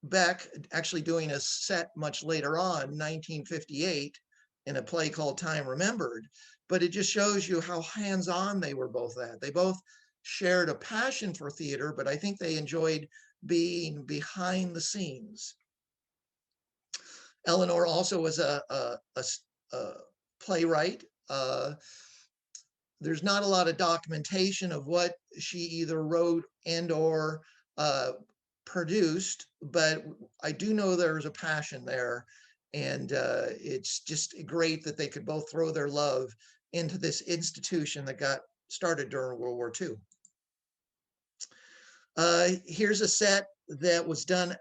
B: Beck actually doing a set much later on, 1958, in a play called Time Remembered. But it just shows you how hands-on they were both at. They both shared a passion for theater, but I think they enjoyed being behind the scenes. Eleanor also was a playwright. There's not a lot of documentation of what she either wrote and or produced, but I do know there's a passion there. And it's just great that they could both throw their love into this institution that got started during World War II. Here's a set that was done,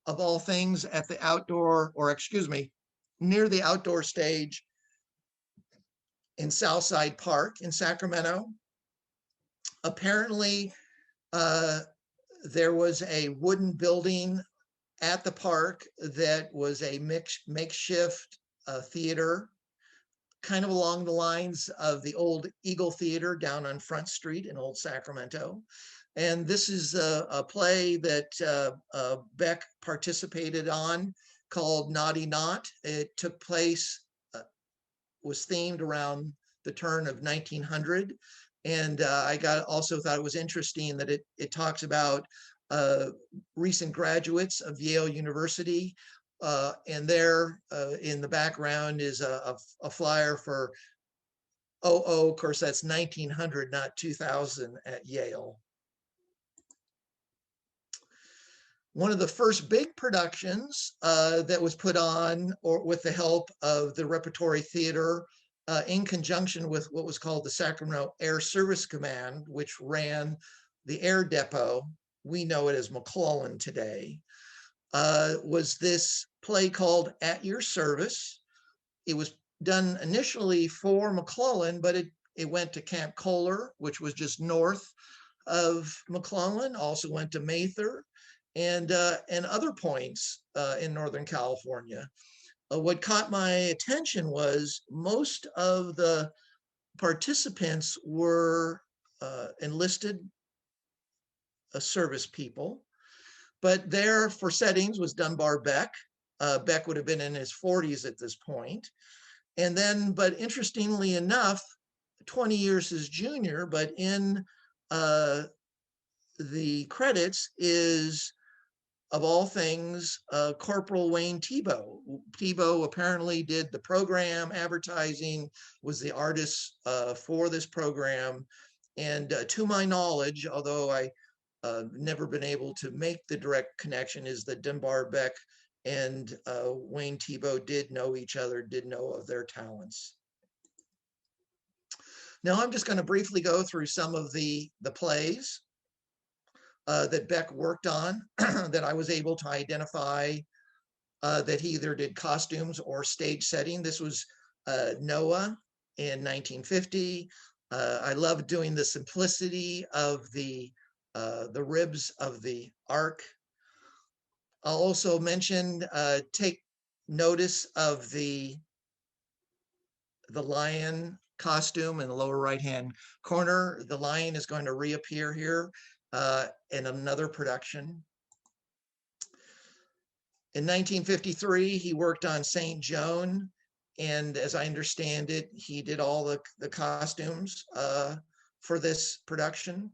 B: of all things, at the outdoor, or excuse me, near the outdoor stage in Southside Park in Sacramento. Apparently, there was a wooden building at the park that was a makeshift theater, kind of along the lines of the old Eagle Theater down on Front Street in Old Sacramento. And this is a play that Beck participated on called Naughty Knot. It took place, was themed around the turn of 1900. And I also thought it was interesting that it talks about recent graduates of Yale University. And there in the background is a flyer for, of course, that's 1900, not 2000 at Yale. One of the first big productions that was put on, or with the help of the Repertory Theater, in conjunction with what was called the Sacramento Air Service Command, which ran the air depot, we know it as McClellan today, was this play called At Your Service. It was done initially for McClellan, but it went to Camp Kohler, which was just north of McClellan, also went to Mather. and other points in Northern California. What caught my attention was most of the participants were enlisted service people, but there for settings was Dunbar Beck. Beck would have been in his 40s at this point. And then, but interestingly enough, 20 years his junior, but in the credits is, of all things, Corporal Wayne Thiebaud. Thiebaud apparently did the program, advertising, was the artist for this program. And to my knowledge, although I never been able to make the direct connection, is that Dunbar Beck and Wayne Thiebaud did know each other, did know of their talents. Now I'm just going to briefly go through some of the plays that Beck worked on that I was able to identify that he either did costumes or stage setting. This was Noah in 1950. I love doing the simplicity of the ribs of the ark. I'll also mention, take notice of the lion costume in the lower right-hand corner. The lion is going to reappear here in another production. In 1953, he worked on St. Joan, and as I understand it, he did all the costumes for this production.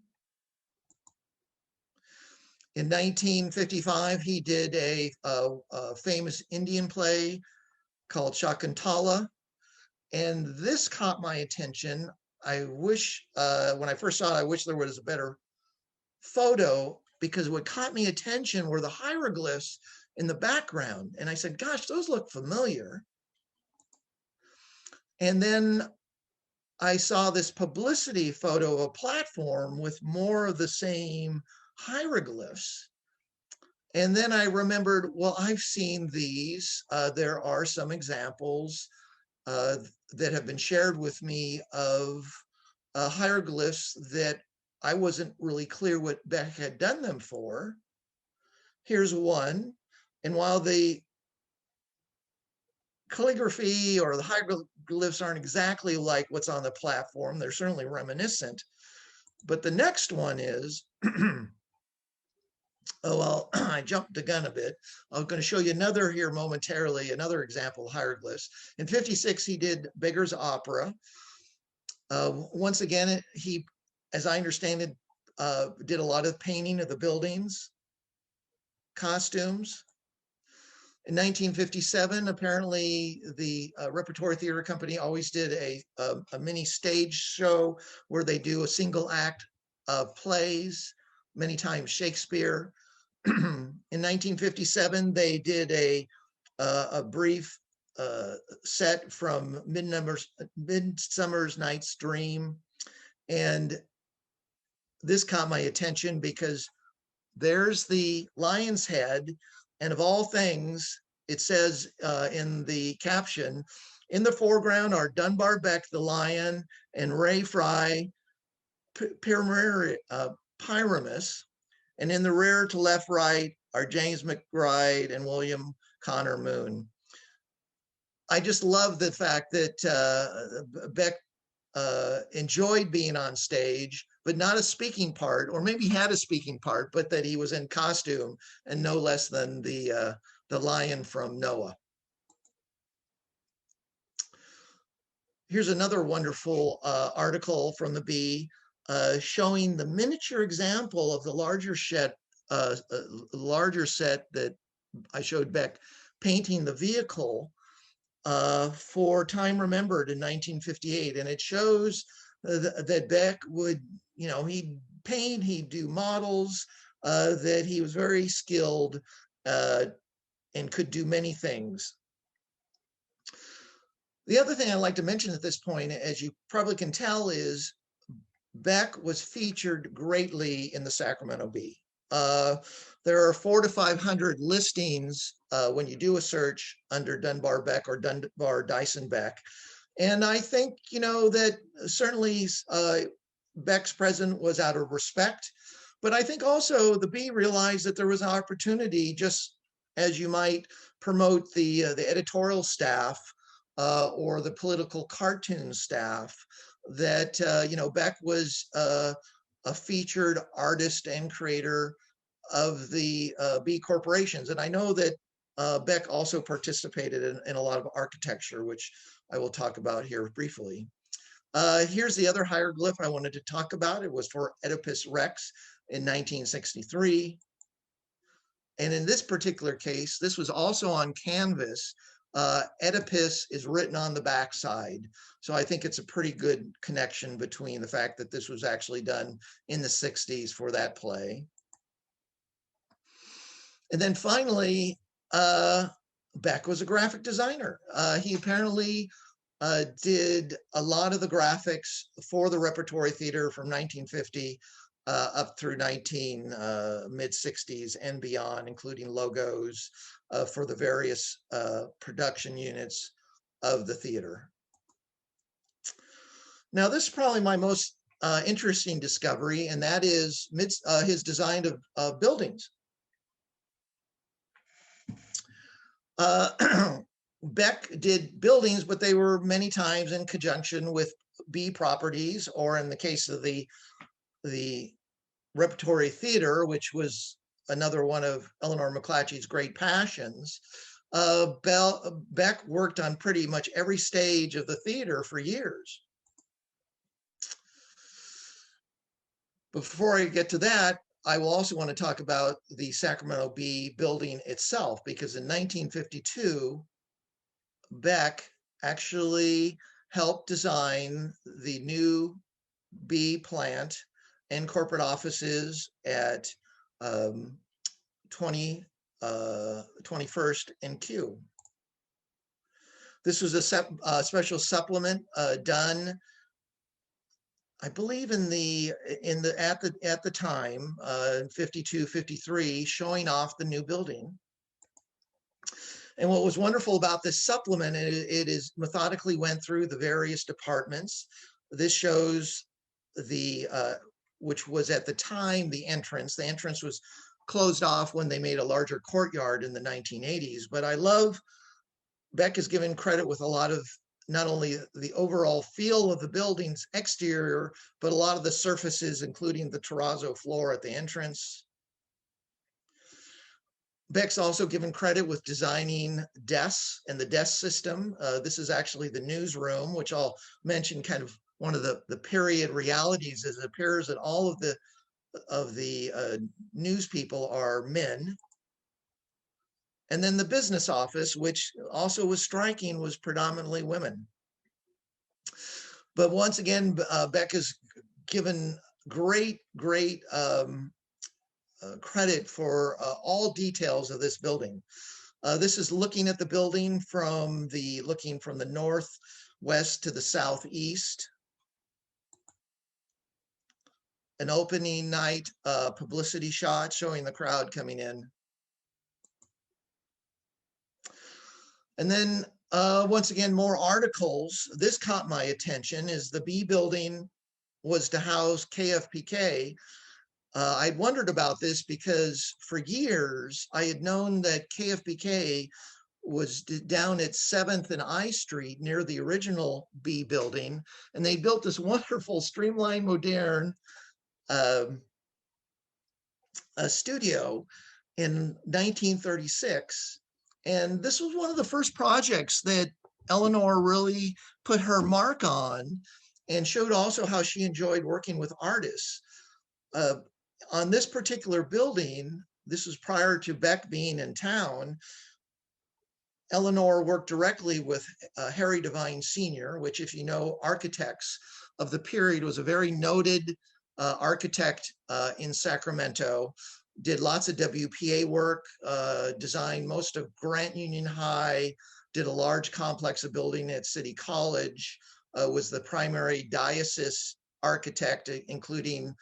B: In 1955, he did a famous Indian play called Shakuntala, and this caught my attention. I wish, when I first saw it, I wish there was a better photo, because what caught me attention were the hieroglyphs in the background. And I said, gosh, those look familiar. And then I saw this publicity photo of a platform with more of the same hieroglyphs. And then I remembered, well, I've seen these. There are some examples that have been shared with me of hieroglyphs that I wasn't really clear what Beck had done them for. Here's one. And while the calligraphy or the hieroglyphs aren't exactly like what's on the platform, they're certainly reminiscent. But the next one is, oh, well, I jumped the gun a bit. I'm going to show you another here momentarily, another example of hieroglyphs. In 56, he did Beggar's Opera. Once again, he, as I understand it, did a lot of painting of the buildings, costumes. In 1957, apparently the Repertory Theater Company always did a mini stage show where they do a single act of plays, many times Shakespeare. In 1957, they did a brief set from Midsummer's Night's Dream. And this caught my attention because there's the lion's head. And of all things, it says in the caption, in the foreground are Dunbar Beck, the lion, and Ray Fry, Pyramus. And in the rear to left, right are James McBride and William Connor Moon. I just love the fact that Beck enjoyed being on stage, but not a speaking part, or maybe had a speaking part, but that he was in costume, and no less than the lion from Noah. Here's another wonderful article from the Bee showing the miniature example of the larger set that I showed Beck painting the vehicle for Time Remembered in 1958. And it shows that Beck would, he'd paint, he'd do models, that he was very skilled and could do many things. The other thing I'd like to mention at this point, as you probably can tell, is Beck was featured greatly in the Sacramento Bee. There are 400 to 500 listings when you do a search under Dunbar Beck or Dunbar Dyson Beck. And I think, that certainly Beck's presence was out of respect But I think also the Bee realized that there was an opportunity, just as you might promote the editorial staff or the political cartoon staff, that Beck was a featured artist and creator of the Bee corporations. And I know that Beck also participated in a lot of architecture, which I will talk about here briefly. Here's the other hieroglyph I wanted to talk about. It was for Oedipus Rex in 1963. And in this particular case, this was also on canvas. Oedipus is written on the backside. So I think it's a pretty good connection between the fact that this was actually done in the 60s for that play. And then finally, Beck was a graphic designer. He apparently did a lot of the graphics for the Repertory Theater from 1950 up through mid-60s and beyond, including logos for the various production units of the theater. Now, this is probably my most interesting discovery, and that is his design of buildings. Beck did buildings, but they were many times in conjunction with Bee properties, or in the case of the Repertory Theater, which was another one of Eleanor Mcclatchy's great passions. Beck worked on pretty much every stage of the theater for years. Before I get to that, I will also want to talk about the Sacramento Bee Building itself, because in 1952, Beck actually helped design the new Bee plant and corporate offices at 21st and Q. This was a special supplement done, I believe, at the time, 52, 53, showing off the new building. And what was wonderful about this supplement, it is methodically went through the various departments. This shows which was at the time the entrance. The entrance was closed off when they made a larger courtyard in the 1980s. But I love, Beck is given credit with a lot of not only the overall feel of the building's exterior, but a lot of the surfaces, including the terrazzo floor at the entrance. Beck's also given credit with designing desks and the desk system. This is actually the newsroom, which I'll mention kind of one of the period realities, as it appears that all of the news people are men. And then the business office, which also was striking, was predominantly women. But once again, Beck is given great credit for all details of this building. This is looking at the building from the northwest to the southeast. An opening night publicity shot showing the crowd coming in. And then once again, more articles. This caught my attention, is the Bee Building was to house KFPK. I'd wondered about this because for years I had known that KFPK was down at 7th and I Street near the original Bee Building, and they built this wonderful streamlined, modern studio in 1936. And this was one of the first projects that Eleanor really put her mark on, and showed also how she enjoyed working with artists. On this particular building, this was prior to Beck being in town, Eleanor worked directly with Harry Devine Sr., which, if you know architects of the period, was a very noted architect in Sacramento. Did lots of WPA work, designed most of Grant Union High, did a large complex of building at City College, was the primary diocese architect, including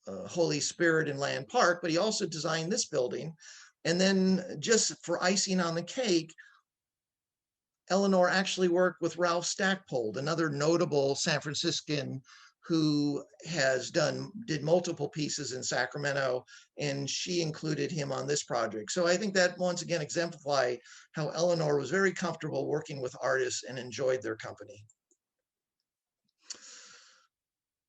B: Holy Spirit and Land Park, but he also designed this building. And then just for icing on the cake, Eleanor actually worked with Ralph Stackpole, another notable San Franciscan who did multiple pieces in Sacramento, and she included him on this project. So I think that once again exemplify how Eleanor was very comfortable working with artists and enjoyed their company.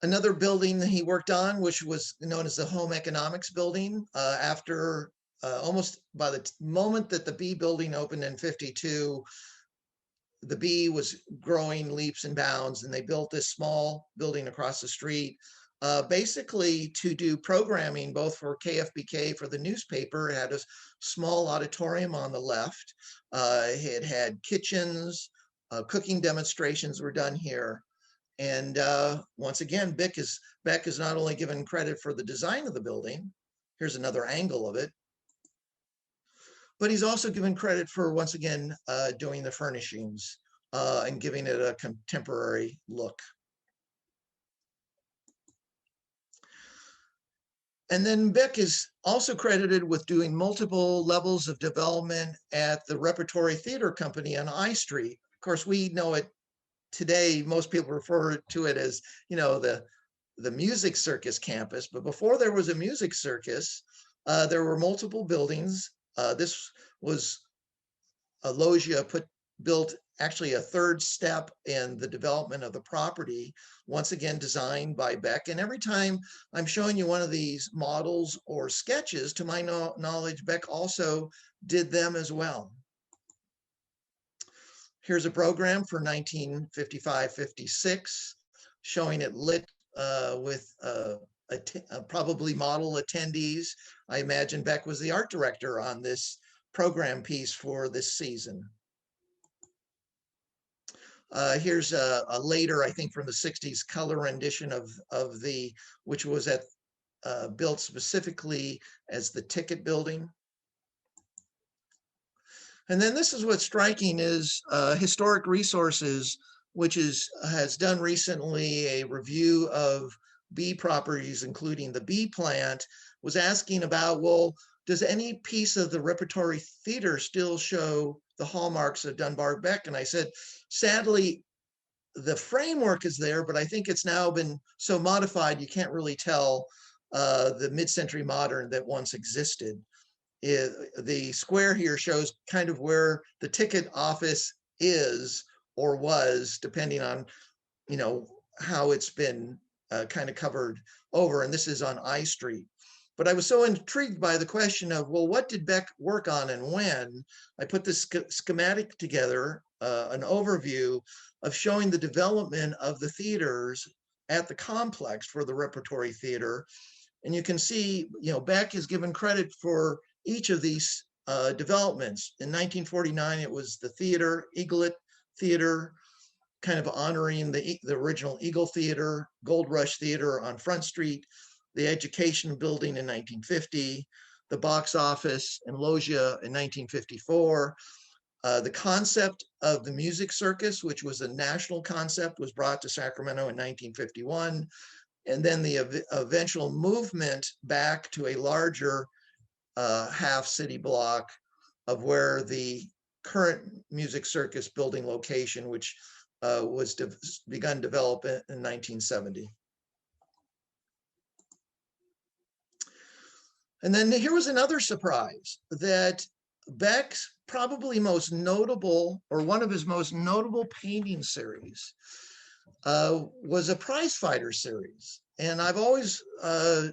B: Another building that he worked on, which was known as the Home Economics Building, after almost by the moment that the Bee Building opened in '52, the Bee was growing leaps and bounds, and they built this small building across the street, basically to do programming both for KFBK for the newspaper. It had a small auditorium on the left. It had kitchens, cooking demonstrations were done here. And once again, Beck is not only given credit for the design of the building, here's another angle of it, but he's also given credit for, once again, doing the furnishings and giving it a contemporary look. And then Beck is also credited with doing multiple levels of development at the Repertory Theater Company on I Street. Of course, we know it today, most people refer to it as, you know, the music circus campus. But before there was a music circus, there were multiple buildings. This was a loggia built actually a third step in the development of the property, once again designed by Beck. And every time I'm showing you one of these models or sketches, to my knowledge, Beck also did them as well. Here's a program for 1955-56, showing it lit with probably model attendees. I imagine Beck was the art director on this program piece for this season. Here's a later, I think from the 60s, color rendition of which was built specifically as the ticket building. And then this is what's striking is Historic Resources, which has done recently a review of bee properties, including the bee plant, was asking about, well, does any piece of the Repertory Theater still show the hallmarks of Dunbar Beck? And I said, sadly, the framework is there, but I think it's now been so modified, you can't really tell the mid-century modern that once existed. The square here shows kind of where the ticket office is or was, depending on, you know, how it's been kind of covered over. And this is on I Street. But I was so intrigued by the question of, well, what did Beck work on and when? I put this schematic together, an overview of showing the development of the theaters at the complex for the Repertory Theater. And you can see, you know, Beck is given credit for each of these developments. In 1949, it was the theater, Eaglet Theater, kind of honoring the original Eagle Theater, Gold Rush Theater on Front Street, the Education Building in 1950, the Box Office and Loggia in 1954. The concept of the music circus, which was a national concept, was brought to Sacramento in 1951. And then the eventual movement back to a larger half city block of where the current music circus building location, which was begun development in 1970. And then here was another surprise, that Beck's probably most notable, or one of his most notable painting series was a prize fighter series. And I've always,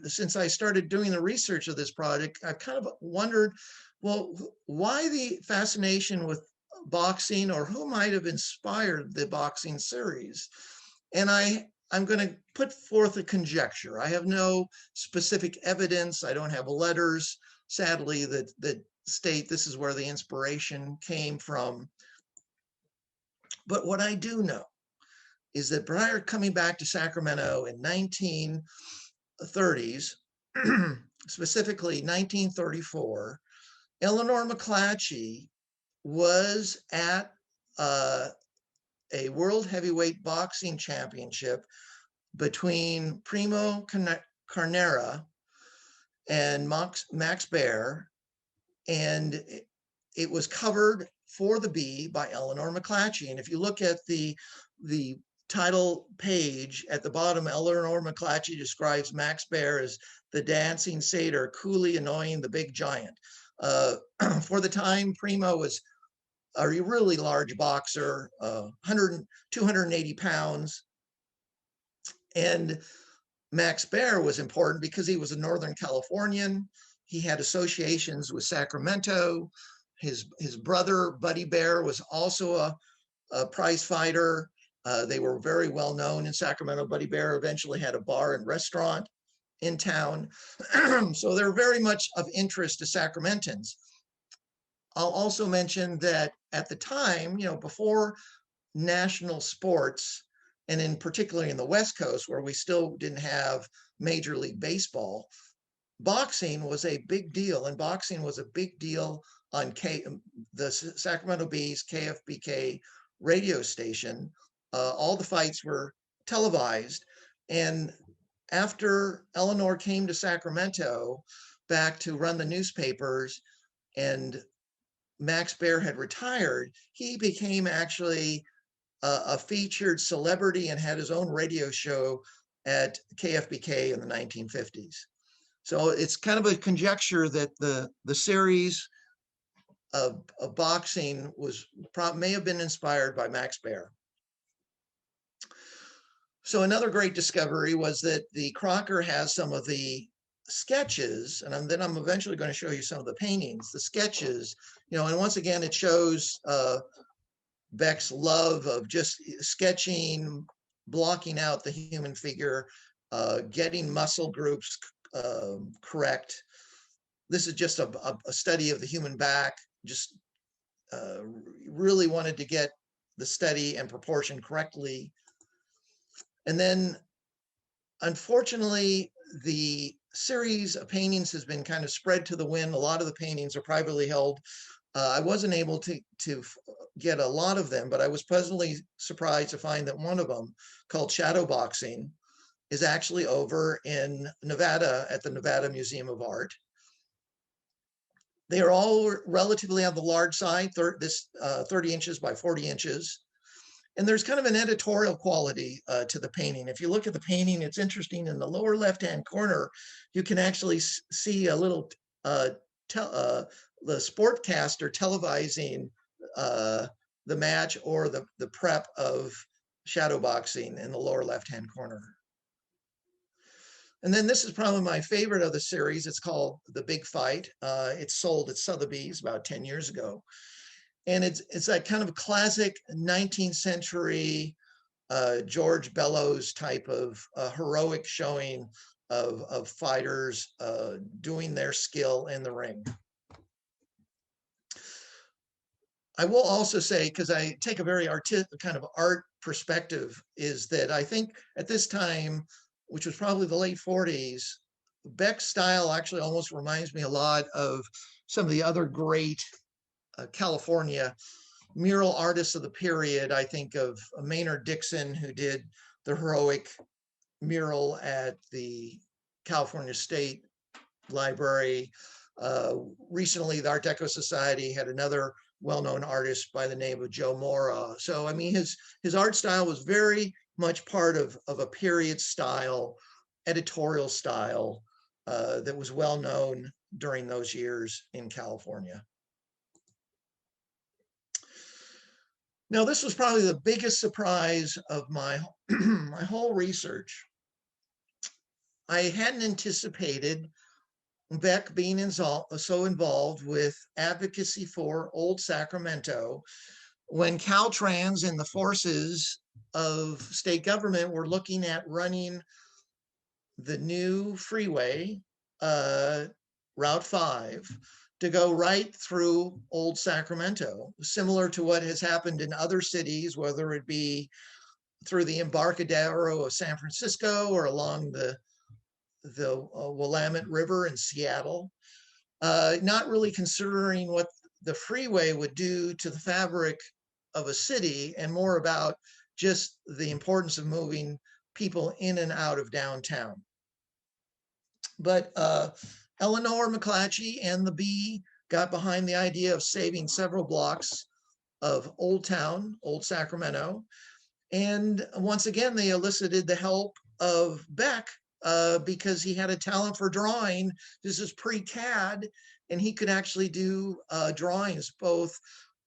B: since I started doing the research of this project, I've kind of wondered, well, why the fascination with boxing, or who might have inspired the boxing series? And I'm going to put forth a conjecture. I have no specific evidence. I don't have letters, sadly, that state this is where the inspiration came from. But what I do know is that prior coming back to Sacramento in 1930s, specifically 1934, Eleanor Mcclatchy was at a World Heavyweight Boxing Championship between Primo Carnera and Max Baer, and it was covered for the Bee by Eleanor Mcclatchy. And if you look at the title page at the bottom, Eleanor Mcclatchy describes Max Baer as the dancing satyr, coolly annoying the big giant. For the time, Primo was a really large boxer, 280 pounds. And Max Baer was important because he was a Northern Californian. He had associations with Sacramento. His brother, Buddy Baer, was also a prize fighter. They were very well known in Sacramento. Buddy Baer eventually had a bar and restaurant in town. So they're very much of interest to Sacramentans. I'll also mention that at the time, before national sports, and in particularly in the West Coast, where we still didn't have Major League Baseball, boxing was a big deal, and boxing was a big deal on the Sacramento Bee's KFBK radio station. All the fights were televised, and after Eleanor came to Sacramento back to run the newspapers and Max Baer had retired, he became actually a featured celebrity and had his own radio show at KFBK in the 1950s. So it's kind of a conjecture that the series of boxing may have been inspired by Max Baer. So another great discovery was that the Crocker has some of the sketches, and then I'm eventually going to show you some of the paintings, the sketches, and once again, it shows Beck's love of just sketching, blocking out the human figure, getting muscle groups correct. This is just a study of the human back, just really wanted to get the study and proportion correctly. And then, unfortunately, the series of paintings has been kind of spread to the wind. A lot of the paintings are privately held. I wasn't able to get a lot of them, but I was pleasantly surprised to find that one of them, called Shadow Boxing, is actually over in Nevada at the Nevada Museum of Art. They are all relatively on the large side, 30 inches by 40 inches. And there's kind of an editorial quality to the painting. If you look at the painting, it's interesting. In the lower left-hand corner, you can actually see a little the sportcaster televising the match or the prep of shadow boxing in the lower left-hand corner. And then this is probably my favorite of the series. It's called The Big Fight. It's sold at Sotheby's about 10 years ago. And it's that kind of classic 19th century George Bellows type of heroic showing of fighters doing their skill in the ring. I will also say, because I take a very kind of art perspective, is that I think at this time, which was probably the late 40s, Beck's style actually almost reminds me a lot of some of the other great California mural artists of the period. I think of Maynard Dixon, who did the heroic mural at the California State Library. Recently, the Art Deco Society had another well-known artist by the name of Joe Mora. So, I mean, his art style was very much part of a period style, editorial style that was well known during those years in California. Now, this was probably the biggest surprise of my, my whole research. I hadn't anticipated Beck being so involved with advocacy for old Sacramento when Caltrans and the forces of state government were looking at running the new freeway, Route 5, to go right through old Sacramento, similar to what has happened in other cities, whether it be through the Embarcadero of San Francisco or along the Willamette River in Seattle, not really considering what the freeway would do to the fabric of a city, and more about just the importance of moving people in and out of downtown. But Eleanor, Mcclatchy, and the Bee got behind the idea of saving several blocks of Old Town, Old Sacramento. And once again, they elicited the help of Beck because he had a talent for drawing. This is pre-CAD, and he could actually do drawings both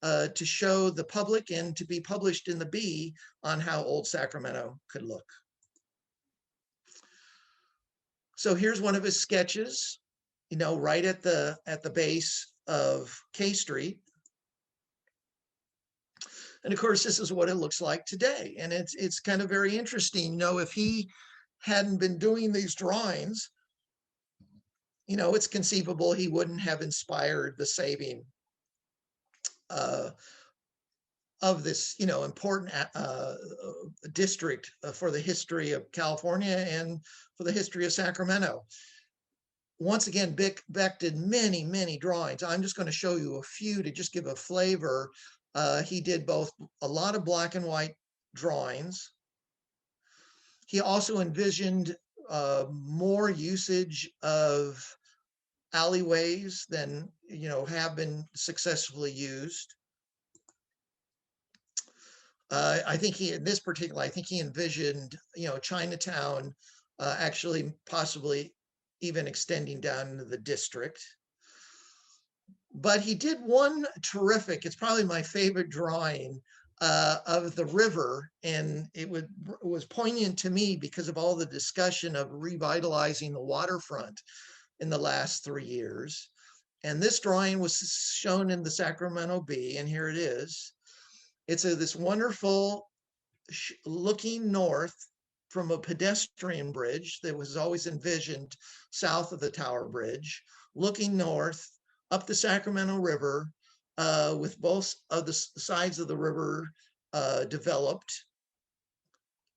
B: to show the public and to be published in the Bee on how old Sacramento could look. So here's one of his sketches, you know, right at the base of K Street. And of course, this is what it looks like today. And it's kind of very interesting, you know, if he hadn't been doing these drawings, you know, it's conceivable he wouldn't have inspired the saving of this, you know, important district for the history of California and for the history of Sacramento. Once again, Beck did many, many drawings. I'm just going to show you a few to just give a flavor. He did both a lot of black and white drawings. He also envisioned more usage of alleyways than, you know, have been successfully used. I think he, in this particular, I think he envisioned, you know, Chinatown actually possibly even extending down into the district. But he did one terrific, it's probably my favorite drawing of the river. And it was poignant to me because of all the discussion of revitalizing the waterfront in the last 3 years. And this drawing was shown in the Sacramento Bee, and here it is. It's this wonderful looking north from a pedestrian bridge that was always envisioned south of the Tower Bridge, looking north up the Sacramento River with both of the sides of the river developed.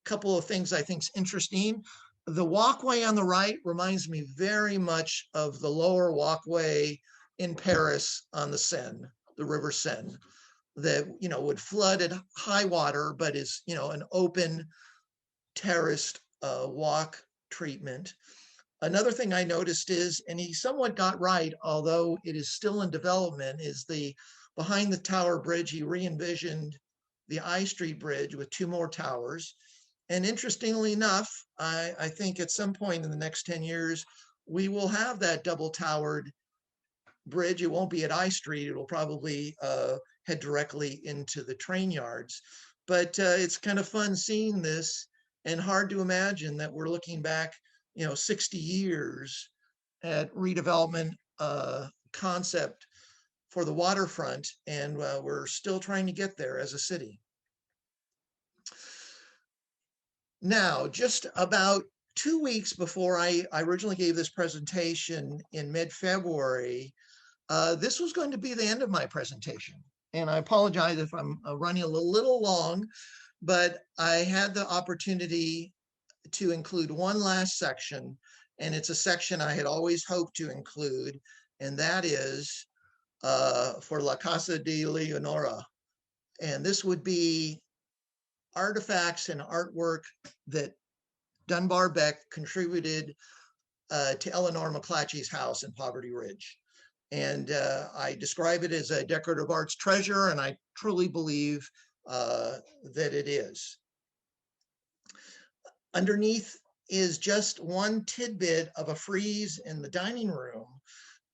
B: A couple of things I think is interesting. The walkway on the right reminds me very much of the lower walkway in Paris on the Seine, the River Seine, that, you know, would flood at high water, but is, you know, an open terraced walk treatment. Another thing I noticed is, and he somewhat got right, although it is still in development, is the behind the Tower Bridge, he re-envisioned the I Street Bridge with 2 more towers. And interestingly enough, I think at some point in the next 10 years, we will have that double towered bridge. It won't be at I Street. It will probably head directly into the train yards. But it's kind of fun seeing this, and hard to imagine that we're looking back, you know, 60 years at redevelopment concept for the waterfront, and we're still trying to get there as a city. Now, just about 2 weeks before I originally gave this presentation in mid-February, this was going to be the end of my presentation. And I apologize if I'm running a little long, but I had the opportunity to include one last section, and it's a section I had always hoped to include, and that is for La Casa de Leonora. And this would be artifacts and artwork that Dunbar Beck contributed to Eleanor Mcclatchy's house in Poverty Ridge. And I describe it as a decorative arts treasure, and I truly believe that it is. Underneath is just one tidbit of a frieze in the dining room.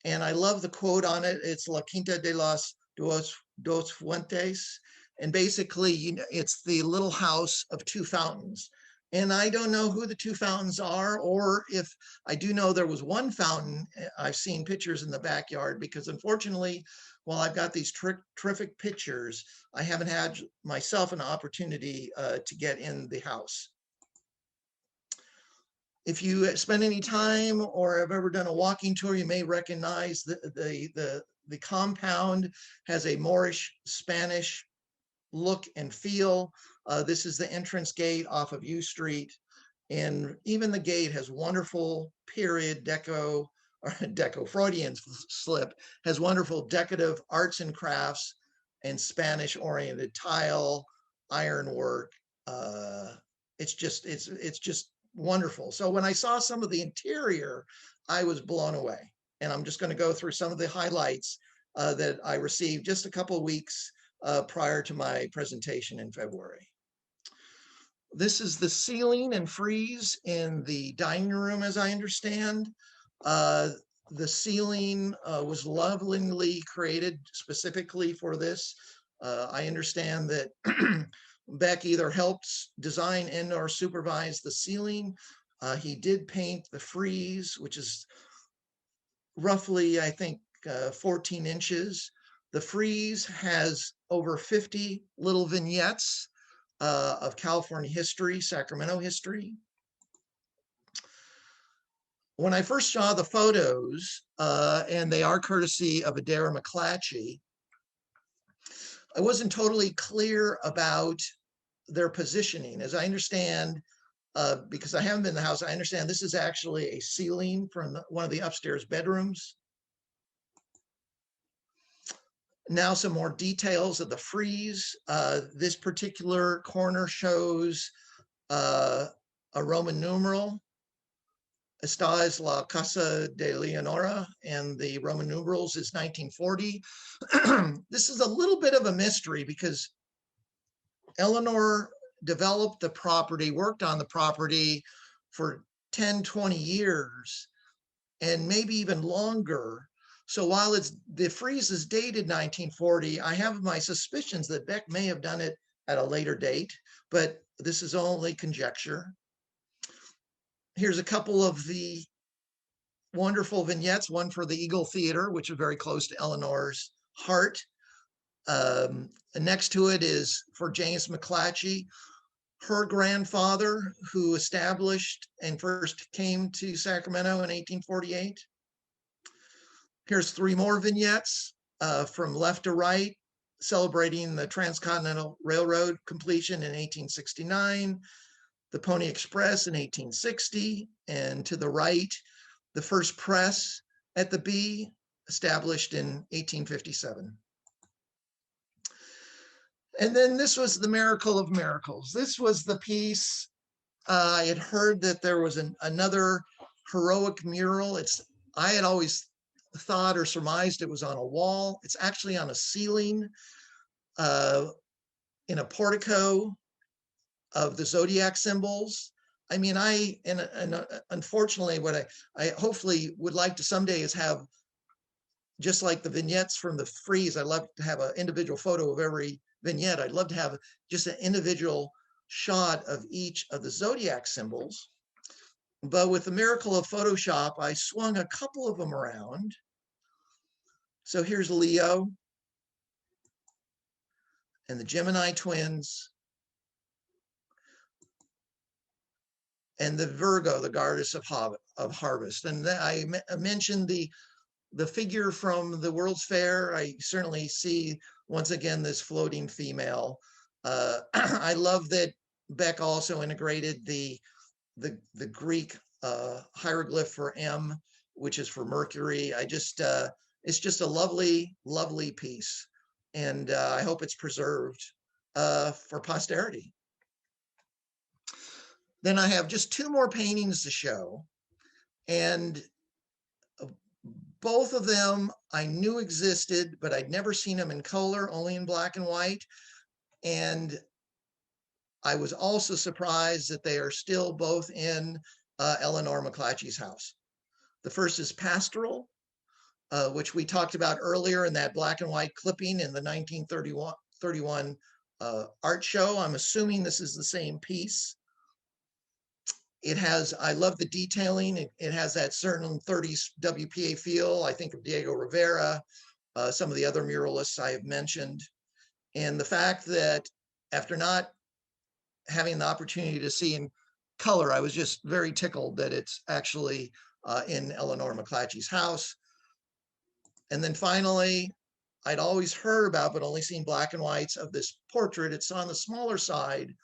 B: And I love the quote on it. It's La Quinta de las Dos Fuentes. And basically, you know, it's the little house of 2 fountains. And I don't know who the 2 fountains are, or if I do know there was one fountain. I've seen pictures in the backyard, because unfortunately, while I've got these terrific pictures, I haven't had myself an opportunity to get in the house. If you spend any time or have ever done a walking tour, you may recognize the compound has a Moorish Spanish look and feel. This is the entrance gate off of U Street, and even the gate has wonderful period Deco, or Deco, Freudian slip, has wonderful decorative arts and crafts and Spanish oriented tile, ironwork. It's just wonderful. So when I saw some of the interior, I was blown away. And I'm just going to go through some of the highlights that I received just a couple of weeks prior to my presentation in February. This is the ceiling and frieze in the dining room, as I understand. Uh, the ceiling was lovingly created specifically for this. I understand that Beck either helped design and or supervise the ceiling. He did paint the frieze, which is roughly, I think, 14 inches. The frieze has over 50 little vignettes of California history, Sacramento history. When I first saw the photos, and they are courtesy of Adair Mcclatchy, I wasn't totally clear about their positioning. As I understand, because I haven't been in the house, I understand this is actually a ceiling from one of the upstairs bedrooms. Now some more details of the frieze. This particular corner shows a Roman numeral, Esta es la casa de Leonora, and the Roman numerals is 1940. This is a little bit of a mystery because Eleanor developed the property, worked on the property for 10, 20 years, and maybe even longer. So while the frieze is dated 1940, I have my suspicions that Beck may have done it at a later date, but this is only conjecture. Here's a couple of the wonderful vignettes, one for the Eagle Theater, which is very close to Eleanor's heart. Next to it is for James Mcclatchy, her grandfather, who established and first came to Sacramento in 1848. Here's three more vignettes from left to right, celebrating the Transcontinental Railroad completion in 1869, the Pony Express in 1860, and to the right, the first press at the Bee, established in 1857. And then this was the Miracle of Miracles. This was the piece. I had heard that there was another heroic mural. I had always thought or surmised it was on a wall. It's actually on a ceiling in a portico of the zodiac symbols. I mean, unfortunately, what I hopefully would like to someday is have, just like the vignettes from the frieze, I'd love to have an individual photo of every vignette. I'd love to have just an individual shot of each of the zodiac symbols. But with the miracle of Photoshop, I swung a couple of them around. So here's Leo and the Gemini twins, and the Virgo, the goddess of harvest. And I mentioned the figure from the World's Fair. I certainly see, once again, this floating female. I love that Beck also integrated the Greek hieroglyph for M, which is for Mercury. It's just a lovely, lovely piece. And I hope it's preserved for posterity. Then I have just two more paintings to show. And both of them I knew existed, but I'd never seen them in color, only in black and white. And I was also surprised that they are still both in Eleanor Mcclatchy's house. The first is Pastoral, which we talked about earlier in that black and white clipping in the 1931 art show. I'm assuming this is the same piece. I love the detailing. It has that certain 30s WPA feel. I think of Diego Rivera, some of the other muralists I have mentioned. And the fact that after not having the opportunity to see in color, I was just very tickled that it's actually in Eleanor Mcclatchy's house. And then finally, I'd always heard about, but only seen black and whites of this portrait. It's on the smaller side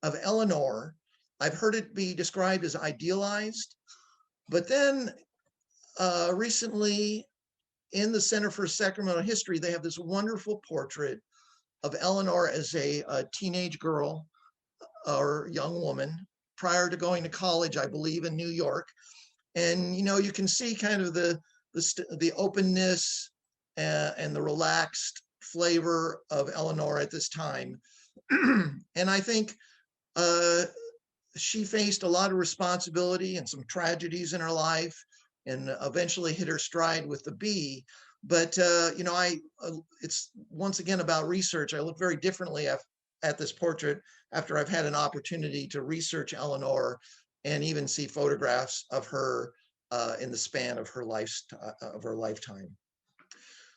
B: of Eleanor. I've heard it be described as idealized, but then recently in the Center for Sacramento History, they have this wonderful portrait of Eleanor as a teenage girl or young woman prior to going to college, I believe, in New York. And, you can see kind of the openness and the relaxed flavor of Eleanor at this time. And I think She faced a lot of responsibility and some tragedies in her life, and eventually hit her stride with the bee. But it's once again about research. I look very differently at this portrait after I've had an opportunity to research Eleanor and even see photographs of her in the span of her lifetime.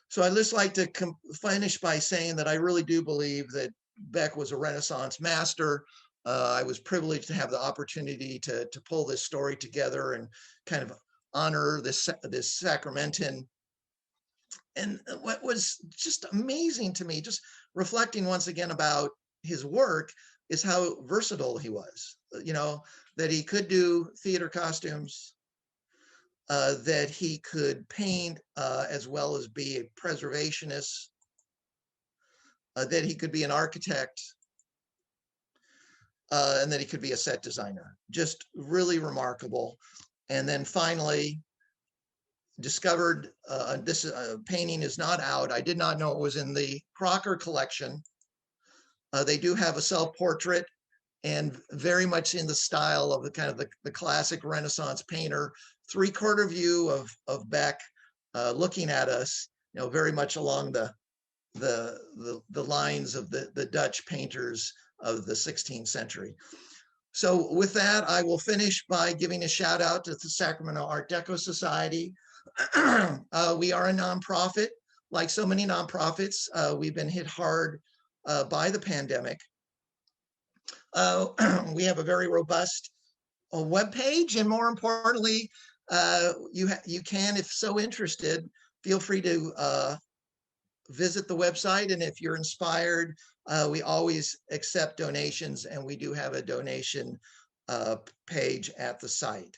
B: So I'd just like to finish by saying that I really do believe that Beck was a Renaissance master. I was privileged to have the opportunity to pull this story together and kind of honor this Sacramentan. And what was just amazing to me, just reflecting once again about his work, is how versatile he was. That he could do theater costumes, that he could paint as well as be a preservationist, that he could be an architect, and that he could be a set designer. Just really remarkable. And then finally discovered this painting is not out. I did not know it was in the Crocker collection. They do have a self-portrait, and very much in the style of the kind of the classic Renaissance painter, three-quarter view of Beck looking at us, very much along the lines of the Dutch painters of the 16th century. So with that, I will finish by giving a shout out to the Sacramento Art Deco Society. We are a nonprofit. Like so many nonprofits, we've been hit hard by the pandemic. We have a very robust webpage, and more importantly, you can, if so interested, feel free to visit the website. And if you're inspired, we always accept donations, and we do have a donation page at the site.